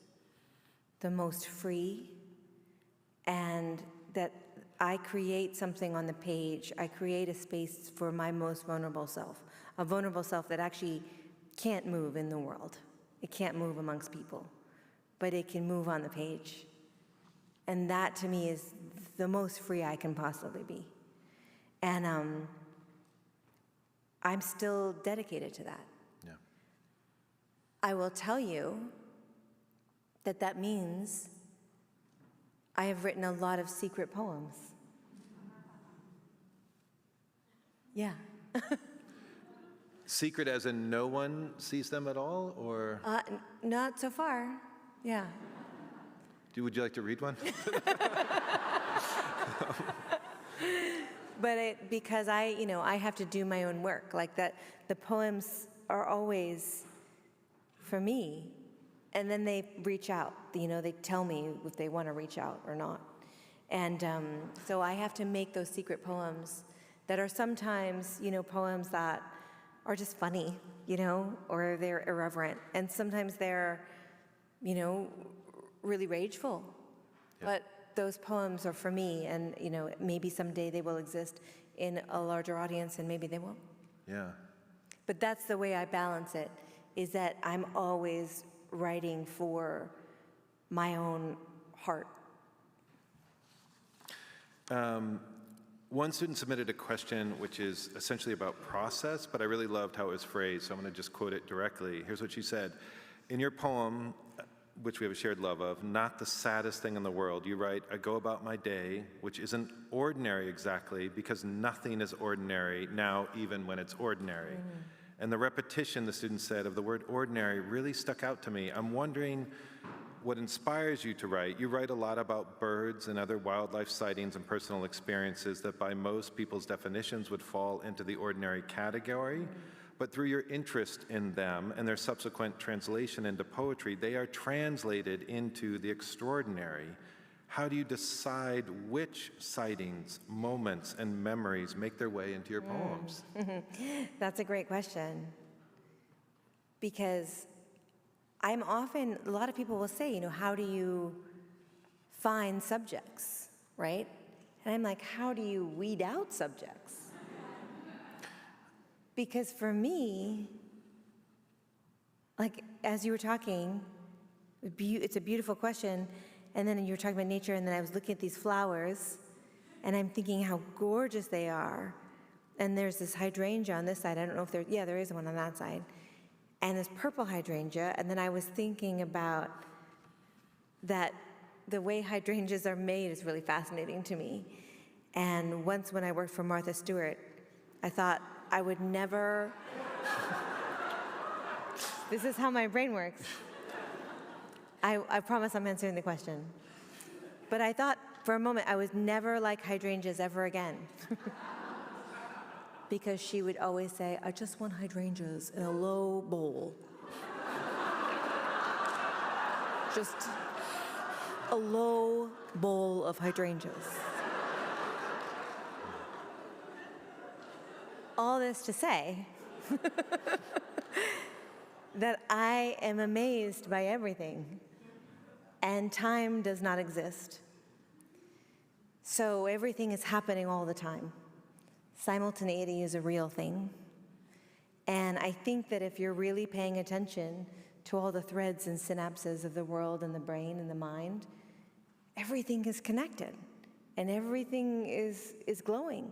B: the most free, and that I create something on the page. I create a space for my most vulnerable self, a vulnerable self that actually can't move in the world. It can't move amongst people, but it can move on the page. And that, to me, is the most free I can possibly be. And I'm still dedicated to that.
A: Yeah.
B: I will tell you that means I have written a lot of secret poems. Yeah.
A: Secret as in no one sees them at all, or?
B: Not so far, yeah.
A: Would you like to read one?
B: But because I have to do my own work, like that, the poems are always for me, and then they reach out. They tell me if they want to reach out or not, and so I have to make those secret poems that are sometimes, poems that are just funny, or they're irreverent, and sometimes they're, really rageful.
A: Yeah.
B: But those poems are for me, and maybe someday they will exist in a larger audience, and maybe they won't.
A: Yeah.
B: But that's the way I balance it, is that I'm always writing for my own heart.
A: One student submitted a question which is essentially about process, but I really loved how it was phrased, so I'm going to just quote it directly. Here's what she said. In your poem, which we have a shared love of, Not the Saddest Thing in the World, you write, I go about my day, which isn't ordinary exactly, because nothing is ordinary now, even when it's ordinary. And the repetition, the student said, of the word ordinary really stuck out to me. I'm wondering what inspires you to write. You write a lot about birds and other wildlife sightings and personal experiences that by most people's definitions would fall into the ordinary category. But through your interest in them and their subsequent translation into poetry, they are translated into the extraordinary. How do you decide which sightings, moments, and memories make their way into your poems?
B: That's a great question. Because a lot of people will say, how do you find subjects, right? And I'm like, how do you weed out subjects? Because for me, like, as you were talking, it's a beautiful question, and then you were talking about nature, and then I was looking at these flowers, and I'm thinking how gorgeous they are. And there's this hydrangea on this side. I don't know if there is one on that side. And this purple hydrangea, and then I was thinking about that the way hydrangeas are made is really fascinating to me. And once when I worked for Martha Stewart, I thought I would never, this is how my brain works. I promise I'm answering the question. But I thought for a moment I would never like hydrangeas ever again. Because she would always say, I just want hydrangeas in a low bowl. Just a low bowl of hydrangeas. All this to say that I am amazed by everything, and time does not exist. So everything is happening all the time. Simultaneity is a real thing. And I think that if you're really paying attention to all the threads and synapses of the world and the brain and the mind, everything is connected and everything is glowing.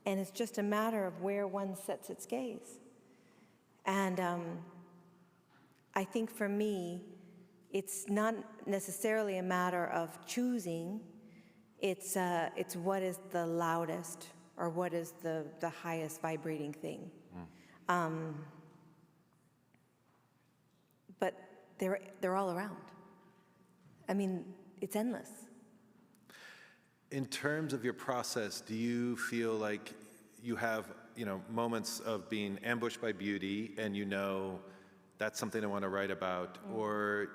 B: And it's just a matter of where one sets its gaze. And I think for me, it's not necessarily a matter of choosing. It's what is the loudest or what is the highest vibrating thing. But they're all around. I mean, it's endless.
A: In terms of your process, do you feel like you have, moments of being ambushed by beauty and that's something I want to write about? Or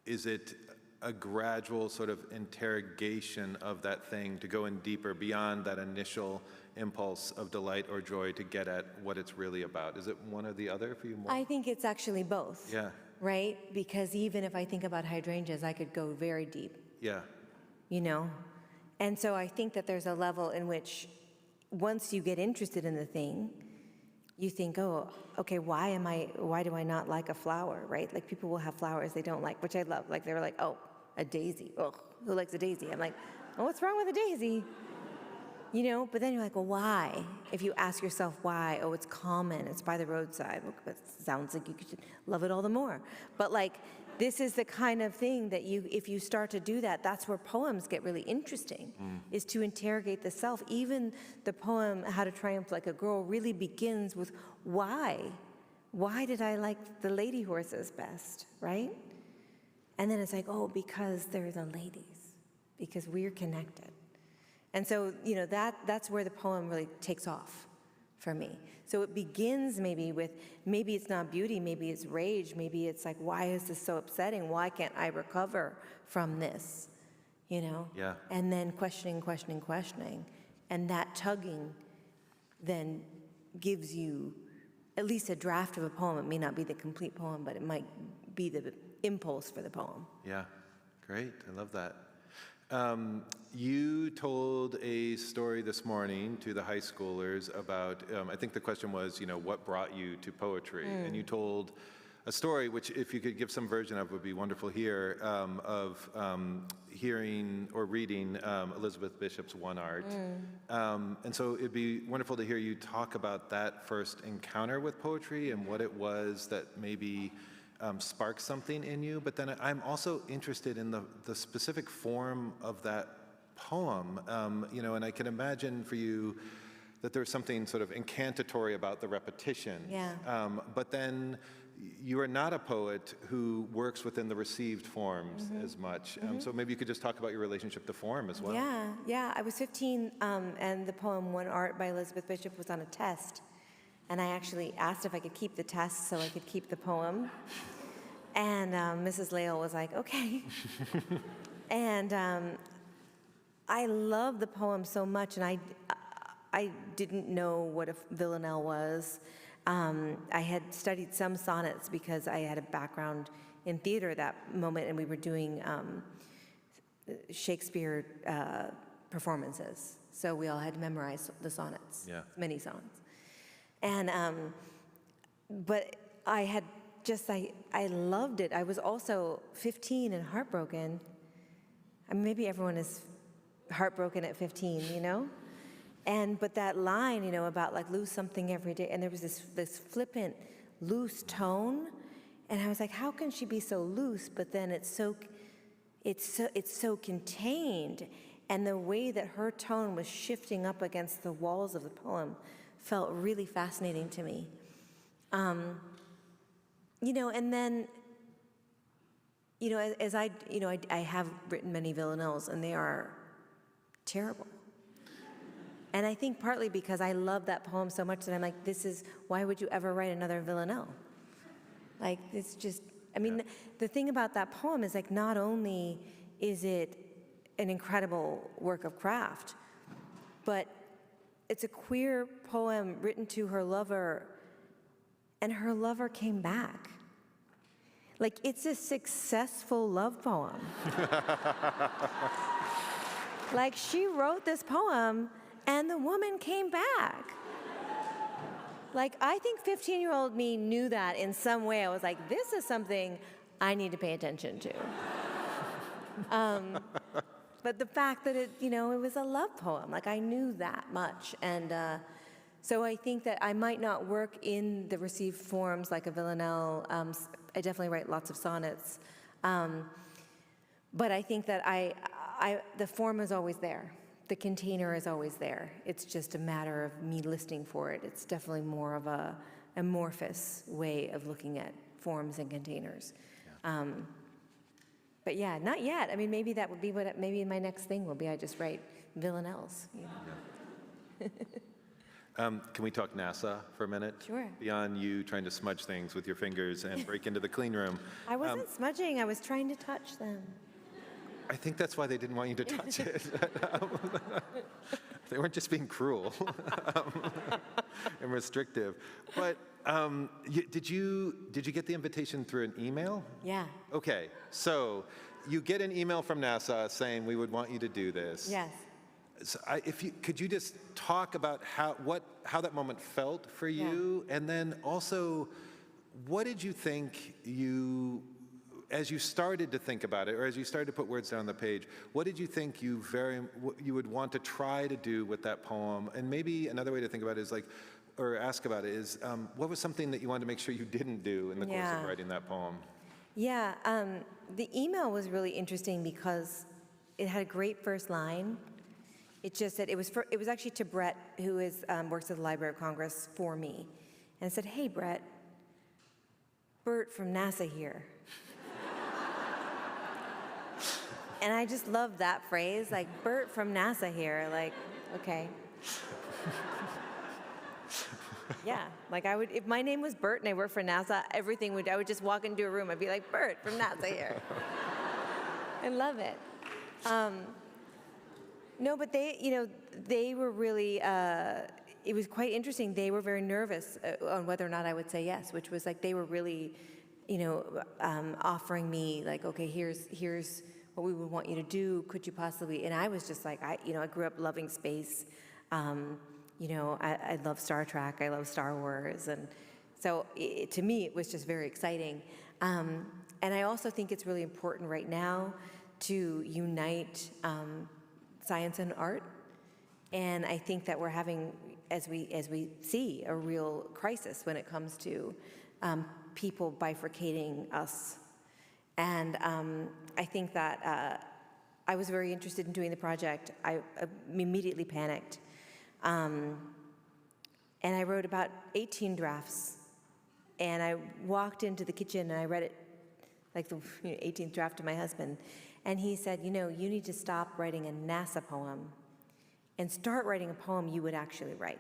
A: is it a gradual sort of interrogation of that thing to go in deeper beyond that initial impulse of delight or joy to get at what it's really about? Is it one or the other for you more?
B: I think it's actually both.
A: Yeah.
B: Right? Because even if I think about hydrangeas, I could go very deep.
A: Yeah.
B: And so I think that there's a level in which once you get interested in the thing, you think, oh, okay, why do I not like a flower, right? Like people will have flowers they don't like, which I love. Like they're like, oh, a daisy. Oh, who likes a daisy? I'm like, oh, what's wrong with a daisy? But then you're like, well, why? If you ask yourself why, oh, it's common, it's by the roadside. Look, it sounds like you should love it all the more. But like, this is the kind of thing that if you start to do that, that's where poems get really interesting, is to interrogate the self. Even the poem, How to Triumph Like a Girl, really begins with why? Why did I like the lady horses best, right? And then it's like, oh, because they're the ladies, because we're connected. And so, that's where the poem really takes off for me. So it begins maybe it's not beauty, maybe it's rage, maybe it's like, why is this so upsetting? Why can't I recover from this?
A: Yeah.
B: And then questioning. And that tugging then gives you at least a draft of a poem. It may not be the complete poem, but it might be the impulse for the poem.
A: Yeah, great, I love that. You told a story this morning to the high schoolers about, I think the question was, what brought you to poetry? And you told a story, which if you could give some version of would be wonderful here, of hearing or reading Elizabeth Bishop's One Art. And so it'd be wonderful to hear you talk about that first encounter with poetry and what it was that maybe sparked something in you. But then I'm also interested in the specific form of that poem, and I can imagine for you that there's something sort of incantatory about the repetition.
B: Yeah.
A: But then you are not a poet who works within the received forms as much. So maybe you could just talk about your relationship to form as well.
B: Yeah. I was 15, and the poem One Art by Elizabeth Bishop was on a test. And I actually asked if I could keep the test so I could keep the poem. And Mrs. Lale was like, okay. And I love the poem so much, and I didn't know what a villanelle was. I had studied some sonnets because I had a background in theater at that moment, and we were doing Shakespeare performances. So we all had to memorize the sonnets, many sonnets. And, but I had just, I loved it. I was also 15 and heartbroken. I mean, maybe everyone is heartbroken at 15, but that line, about like lose something every day, and there was this flippant, loose tone, and I was like, how can she be so loose? But then it's so contained, and the way that her tone was shifting up against the walls of the poem felt really fascinating to me. And then, as I have written many villanelles, and they are terrible. And I think partly because I love that poem so much that I'm like, why would you ever write another villanelle? Like, it's just, the thing about that poem is like, not only is it an incredible work of craft, but it's a queer poem written to her lover, and her lover came back. Like, it's a successful love poem. Like, she wrote this poem, and the woman came back. Like, I think 15-year-old me knew that in some way. I was like, this is something I need to pay attention to. But the fact that it was a love poem, like, I knew that much. And so I think that I might not work in the received forms like a villanelle. I definitely write lots of sonnets. But I think that the form is always there. The container is always there. It's just a matter of me listening for it. It's definitely more of a amorphous way of looking at forms and containers. Yeah. But yeah, not yet. I mean, maybe that would be maybe my next thing will be I just write villanelles.
A: Yeah. Can we talk NASA for a minute?
B: Sure.
A: Beyond you trying to smudge things with your fingers and break into the clean room.
B: I wasn't smudging. I was trying to touch them.
A: I think that's why they didn't want you to touch it. They weren't just being cruel and restrictive. But did you get the invitation through an email?
B: Yeah.
A: Okay, so you get an email from NASA saying we would want you to do this.
B: Yes.
A: So could you just talk about how that moment felt for you, and then also, what did you think as you started to think about it, or as you started to put words down on the page, what did you think you would want to try to do with that poem? And maybe another way to think about it is or ask about it is, what was something that you wanted to make sure you didn't do in the course of writing that poem?
B: Yeah, the email was really interesting because it had a great first line. It just said, it was actually to Brett, who works at the Library of Congress, for me. And it said, hey, Brett, Bert from NASA here. And I just loved that phrase, like, Bert from NASA here, like, okay. Yeah, like if my name was Bert and I worked for NASA, I would just walk into a room, I'd be like, Bert from NASA here. I love it. No, but they were really, it was quite interesting. They were very nervous on whether or not I would say yes, which was like, they were really, offering me like, okay, here's what we would want you to do. Could you possibly? And I was just like, I grew up loving space. I love Star Trek. I love Star Wars, and so to me, it was just very exciting. And I also think it's really important right now to unite science and art. And I think that we're having, as we see, a real crisis when it comes to people bifurcating us. And I think that I was very interested in doing the project. I immediately panicked. And I wrote about 18 drafts. And I walked into the kitchen and I read it, like the 18th draft to my husband. And he said, you need to stop writing a NASA poem and start writing a poem you would actually write.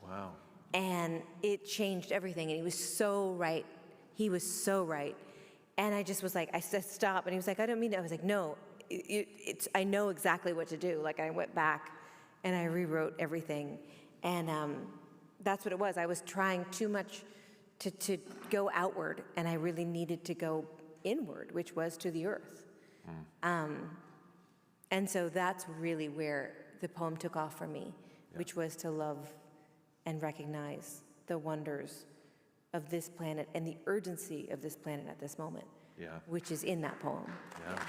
A: Wow.
B: And it changed everything. And he was so right. He was so right. And I just was like, I said, stop. And he was like, I don't mean to. I was like, no, I know exactly what to do. Like I went back and I rewrote everything. And that's what it was. I was trying too much to go outward, and I really needed to go inward, which was to the earth. And so that's really where the poem took off for me, which was to love and recognize the wonders of this planet and the urgency of this planet at this moment, which is in that poem.
A: Yeah.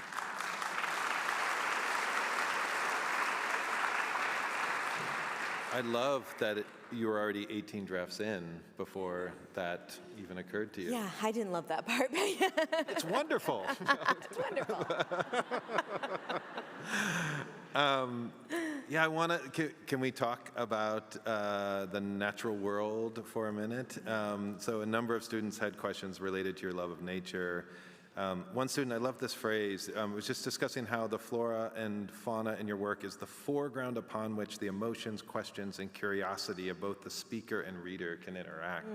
A: I love that you were already 18 drafts in before that even occurred to you.
B: Yeah, I didn't love that part.
A: It's wonderful.
B: It's wonderful.
A: Yeah, I want to. Can we talk about the natural world for a minute? So a number of students had questions related to your love of nature. One student, I love this phrase, was just discussing how the flora and fauna in your work is the foreground upon which the emotions, questions, and curiosity of both the speaker and reader can interact.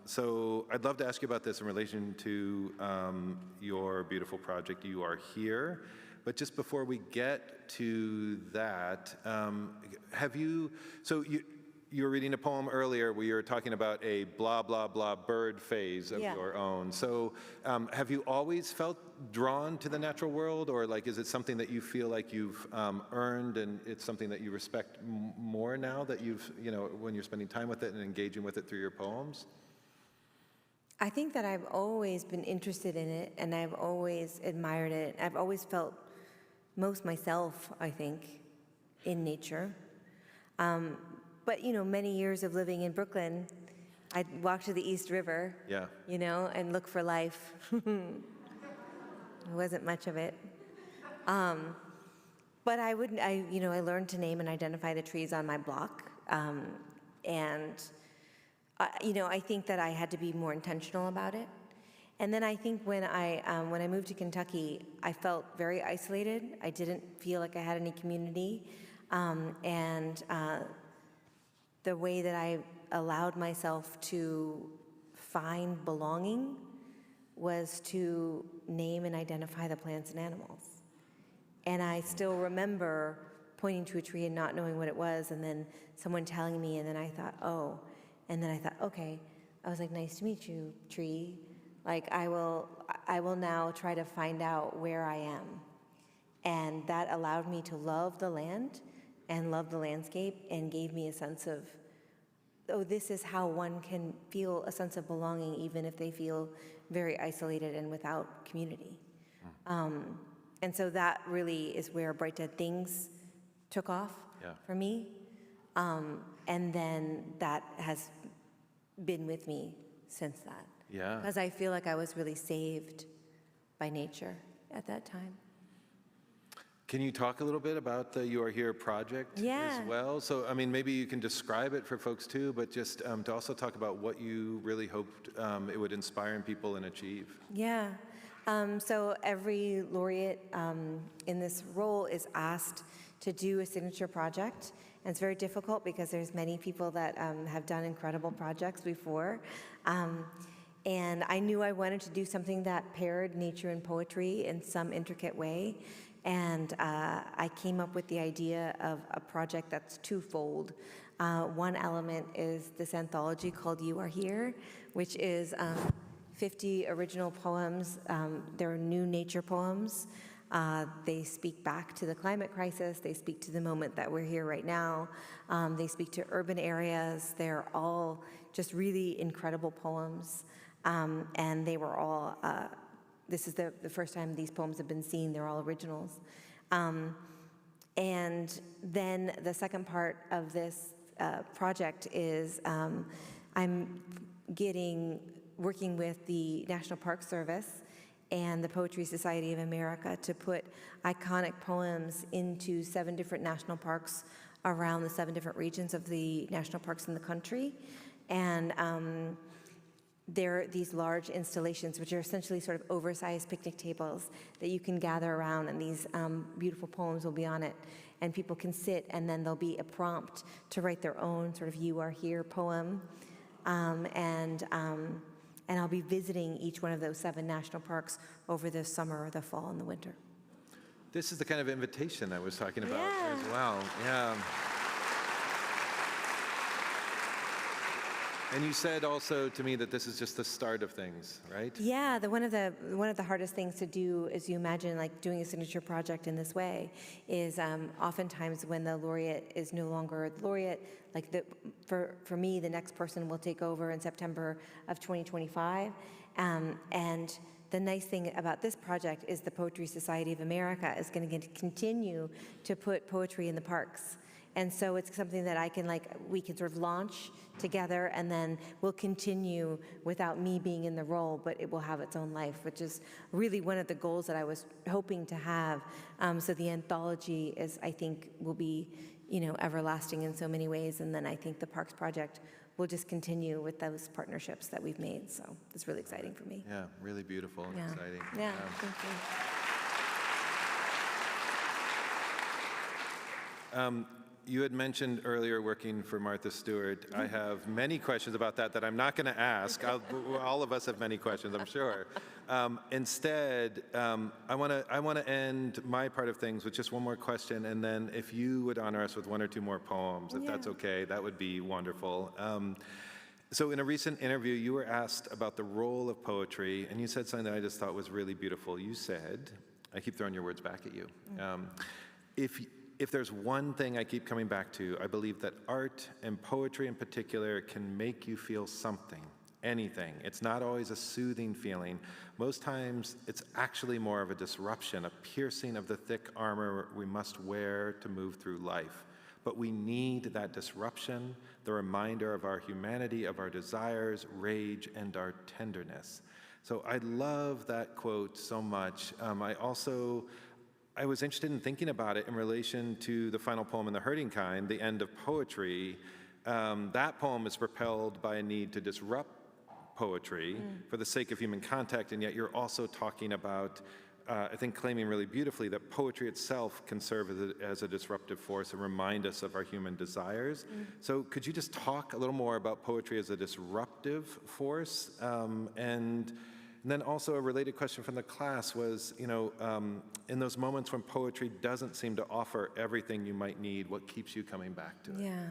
A: So I'd love to ask you about this in relation to your beautiful project, You Are Here. But just before we get to that, you were reading a poem earlier where you were talking about a blah, blah, blah bird phase of your own. So have you always felt drawn to the natural world, or is it something that you feel like you've earned and it's something that you respect more now that when you're spending time with it and engaging with it through your poems?
B: I think that I've always been interested in it, and I've always admired it. I've always felt most myself, I think, in nature. But, many years of living in Brooklyn, I'd walk to the East River, and look for life. There wasn't much of it. But I learned to name and identify the trees on my block. I think that I had to be more intentional about it. And then I think when I moved to Kentucky, I felt very isolated. I didn't feel like I had any community. The way that I allowed myself to find belonging was to name and identify the plants and animals. And I still remember pointing to a tree and not knowing what it was, and then someone telling me, and then I thought, oh. And then I thought, okay. I was like, nice to meet you, tree. I will now try to find out where I am. And that allowed me to love the land and love the landscape, and gave me a sense of, this is how one can feel a sense of belonging even if they feel very isolated and without community. And so that really is where Bright Dead Things took off for me. And then that has been with me since that.
A: Yeah.
B: Because I feel like I was really saved by nature at that time.
A: Can you talk a little bit about the You Are Here project as well? So, maybe you can describe it for folks too, but just to also talk about what you really hoped it would inspire in people and achieve.
B: Yeah. So every laureate in this role is asked to do a signature project. And it's very difficult because there's many people that have done incredible projects before. And I knew I wanted to do something that paired nature and poetry in some intricate way. And I came up with the idea of a project that's twofold. One element is this anthology called You Are Here, which is 50 original poems. They're new nature poems They speak back to the climate crisis. They speak to the moment that we're here right now. They speak to urban areas. They're all just really incredible poems. And they were all, this is the first time these poems have been seen. They're all originals. And then the second part of this project is I'm working with the National Park Service and the Poetry Society of America to put iconic poems into 7 different national parks around the 7 different regions of the national parks in the country. And there are these large installations, which are essentially sort of oversized picnic tables that you can gather around, and these beautiful poems will be on it. And people can sit, and then there'll be a prompt to write their own sort of "You Are Here" poem. And I'll be visiting each one of those 7 national parks over the summer, the fall, and the winter.
A: This is the kind of invitation I was talking about
B: Yeah.
A: as well. Yeah. And you said also to me that this is just the start of things, right?
B: Yeah, one of the hardest things to do, as you imagine, like doing a signature project in this way, is oftentimes when the laureate is no longer the laureate. Like for me, the next person will take over in September of 2025, and the nice thing about this project is the Poetry Society of America is going to continue to put poetry in the parks. And so it's something that we can sort of launch together, and then we'll continue without me being in the role, but it will have its own life, which is really one of the goals that I was hoping to have. So the anthology I think, will be, everlasting in so many ways. And then I think the Parks Project will just continue with those partnerships that we've made. So it's really exciting for me.
A: Yeah, really beautiful and exciting.
B: Yeah, thank you.
A: You had mentioned earlier working for Martha Stewart. I have many questions about that I'm not going to ask. All of us have many questions, I'm sure. Instead, I want to end my part of things with just one more question, and then if you would honor us with 1 or 2 more poems, if that's okay, that would be wonderful. So in a recent interview, you were asked about the role of poetry, and you said something that I just thought was really beautiful. You said, I keep throwing your words back at you, if there's one thing I keep coming back to, I believe that art and poetry in particular can make you feel something, anything. It's not always a soothing feeling. Most times it's actually more of a disruption, a piercing of the thick armor we must wear to move through life. But we need that disruption, the reminder of our humanity, of our desires, rage, and our tenderness. So I love that quote so much. I was interested in thinking about it in relation to the final poem in The Hurting Kind, The End of Poetry. That poem is propelled by a need to disrupt poetry for the sake of human contact, and yet you're also talking about, I think, claiming really beautifully that poetry itself can serve as a disruptive force and remind us of our human desires. So could you just talk a little more about poetry as a disruptive force? And then also a related question from the class was, in those moments when poetry doesn't seem to offer everything you might need, what keeps you coming back to it?
B: Yeah.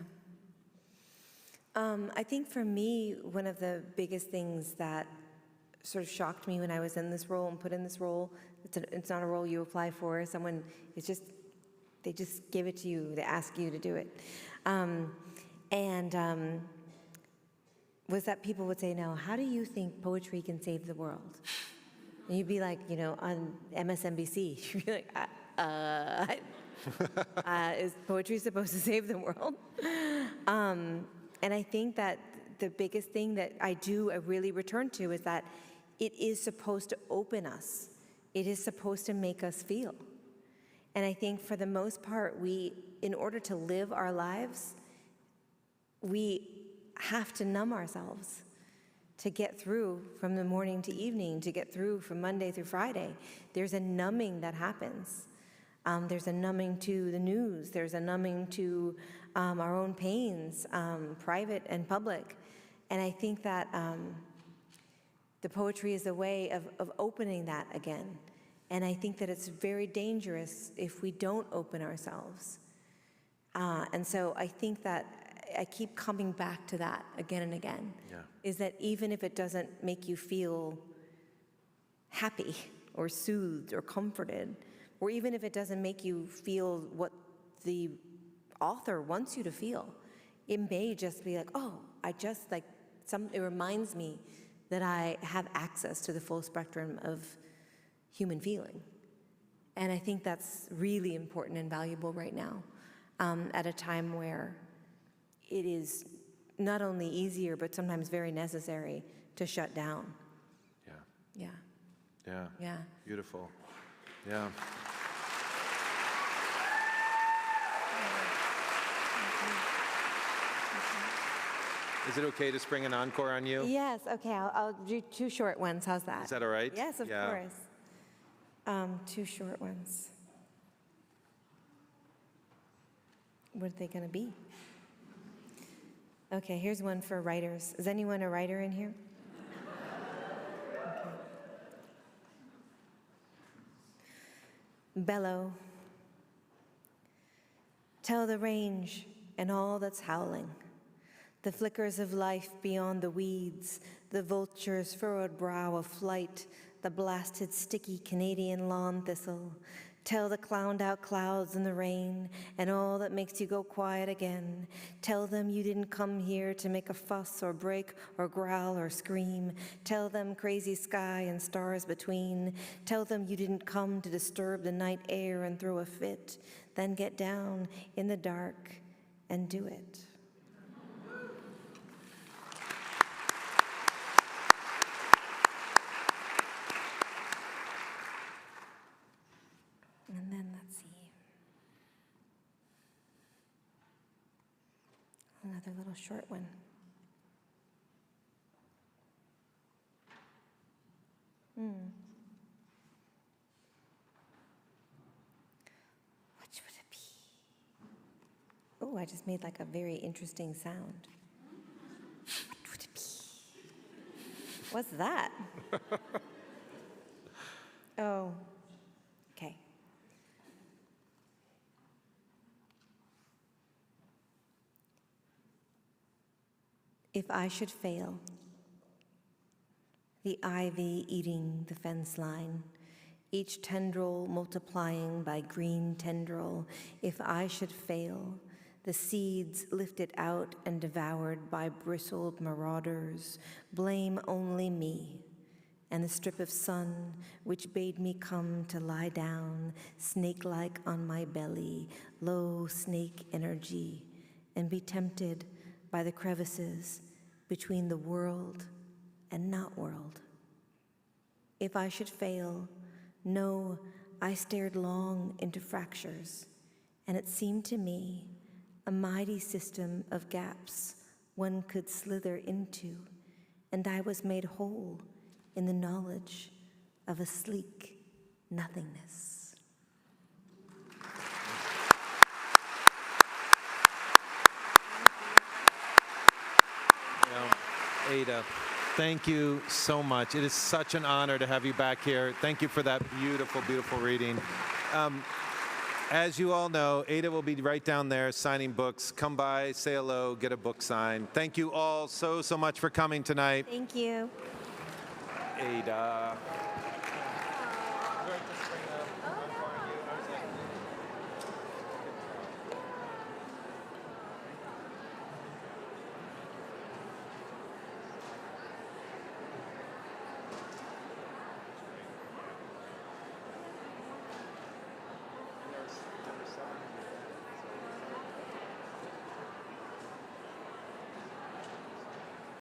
B: I think for me, one of the biggest things that sort of shocked me when I was in this role and put in this role, it's not a role you apply for. They just give it to you. They ask you to do it. Was that people would say, "No, how do you think poetry can save the world?" And you'd be like, on MSNBC, you'd be like, is poetry supposed to save the world? And I think that the biggest thing that I really return to is that it is supposed to open us. It is supposed to make us feel. And I think for the most part, in order to live our lives, we have to numb ourselves to get through from the morning to evening, to get through from Monday through Friday. There's a numbing that happens. There's a numbing to the news. There's a numbing to our own pains, private and public. And I think that the poetry is a way of opening that again. And I think that it's very dangerous if we don't open ourselves. And so I think that I keep coming back to that again and again, is that even if it doesn't make you feel happy or soothed or comforted, or even if it doesn't make you feel what the author wants you to feel, it may just be like, oh, it reminds me that I have access to the full spectrum of human feeling. And I think that's really important and valuable right now, at a time where it is not only easier, but sometimes very necessary to shut down.
A: Yeah.
B: Yeah.
A: Yeah.
B: Yeah.
A: Beautiful. Yeah. Is it okay to spring an encore on you?
B: Yes, okay, I'll do 2 short ones. How's that?
A: Is that all right?
B: Yes, of
A: Yeah.
B: course. 2 short ones. What are they going to be? Okay, here's one for writers. Is anyone a writer in here? Okay. Bellow. Tell the range and all that's howling. The flickers of life beyond the weeds, the vulture's furrowed brow of flight, the blasted sticky Canadian lawn thistle. Tell the clowned out clouds and the rain and all that makes you go quiet again. Tell them you didn't come here to make a fuss or break or growl or scream. Tell them crazy sky and stars between. Tell them you didn't come to disturb the night air and throw a fit. Then get down in the dark and do it. And then let's see. Another little short one. Which would it be? Oh, I just made like a very interesting sound. What would it be? What's that? Oh, okay. If I should fail, the ivy eating the fence line, each tendril multiplying by green tendril, if I should fail, the seeds lifted out and devoured by bristled marauders, blame only me, and the strip of sun which bade me come to lie down, snake-like on my belly, low snake energy, and be tempted by the crevices between the world and not world. If I should fail, know I stared long into fractures, and it seemed to me a mighty system of gaps one could slither into, and I was made whole in the knowledge of a sleek nothingness.
A: Ada, thank you so much. It is such an honor to have you back here. Thank you for that beautiful, beautiful reading. As you all know, Ada will be right down there signing books. Come by, say hello, get a book signed. Thank you all so much for coming tonight.
B: Thank you.
A: Ada.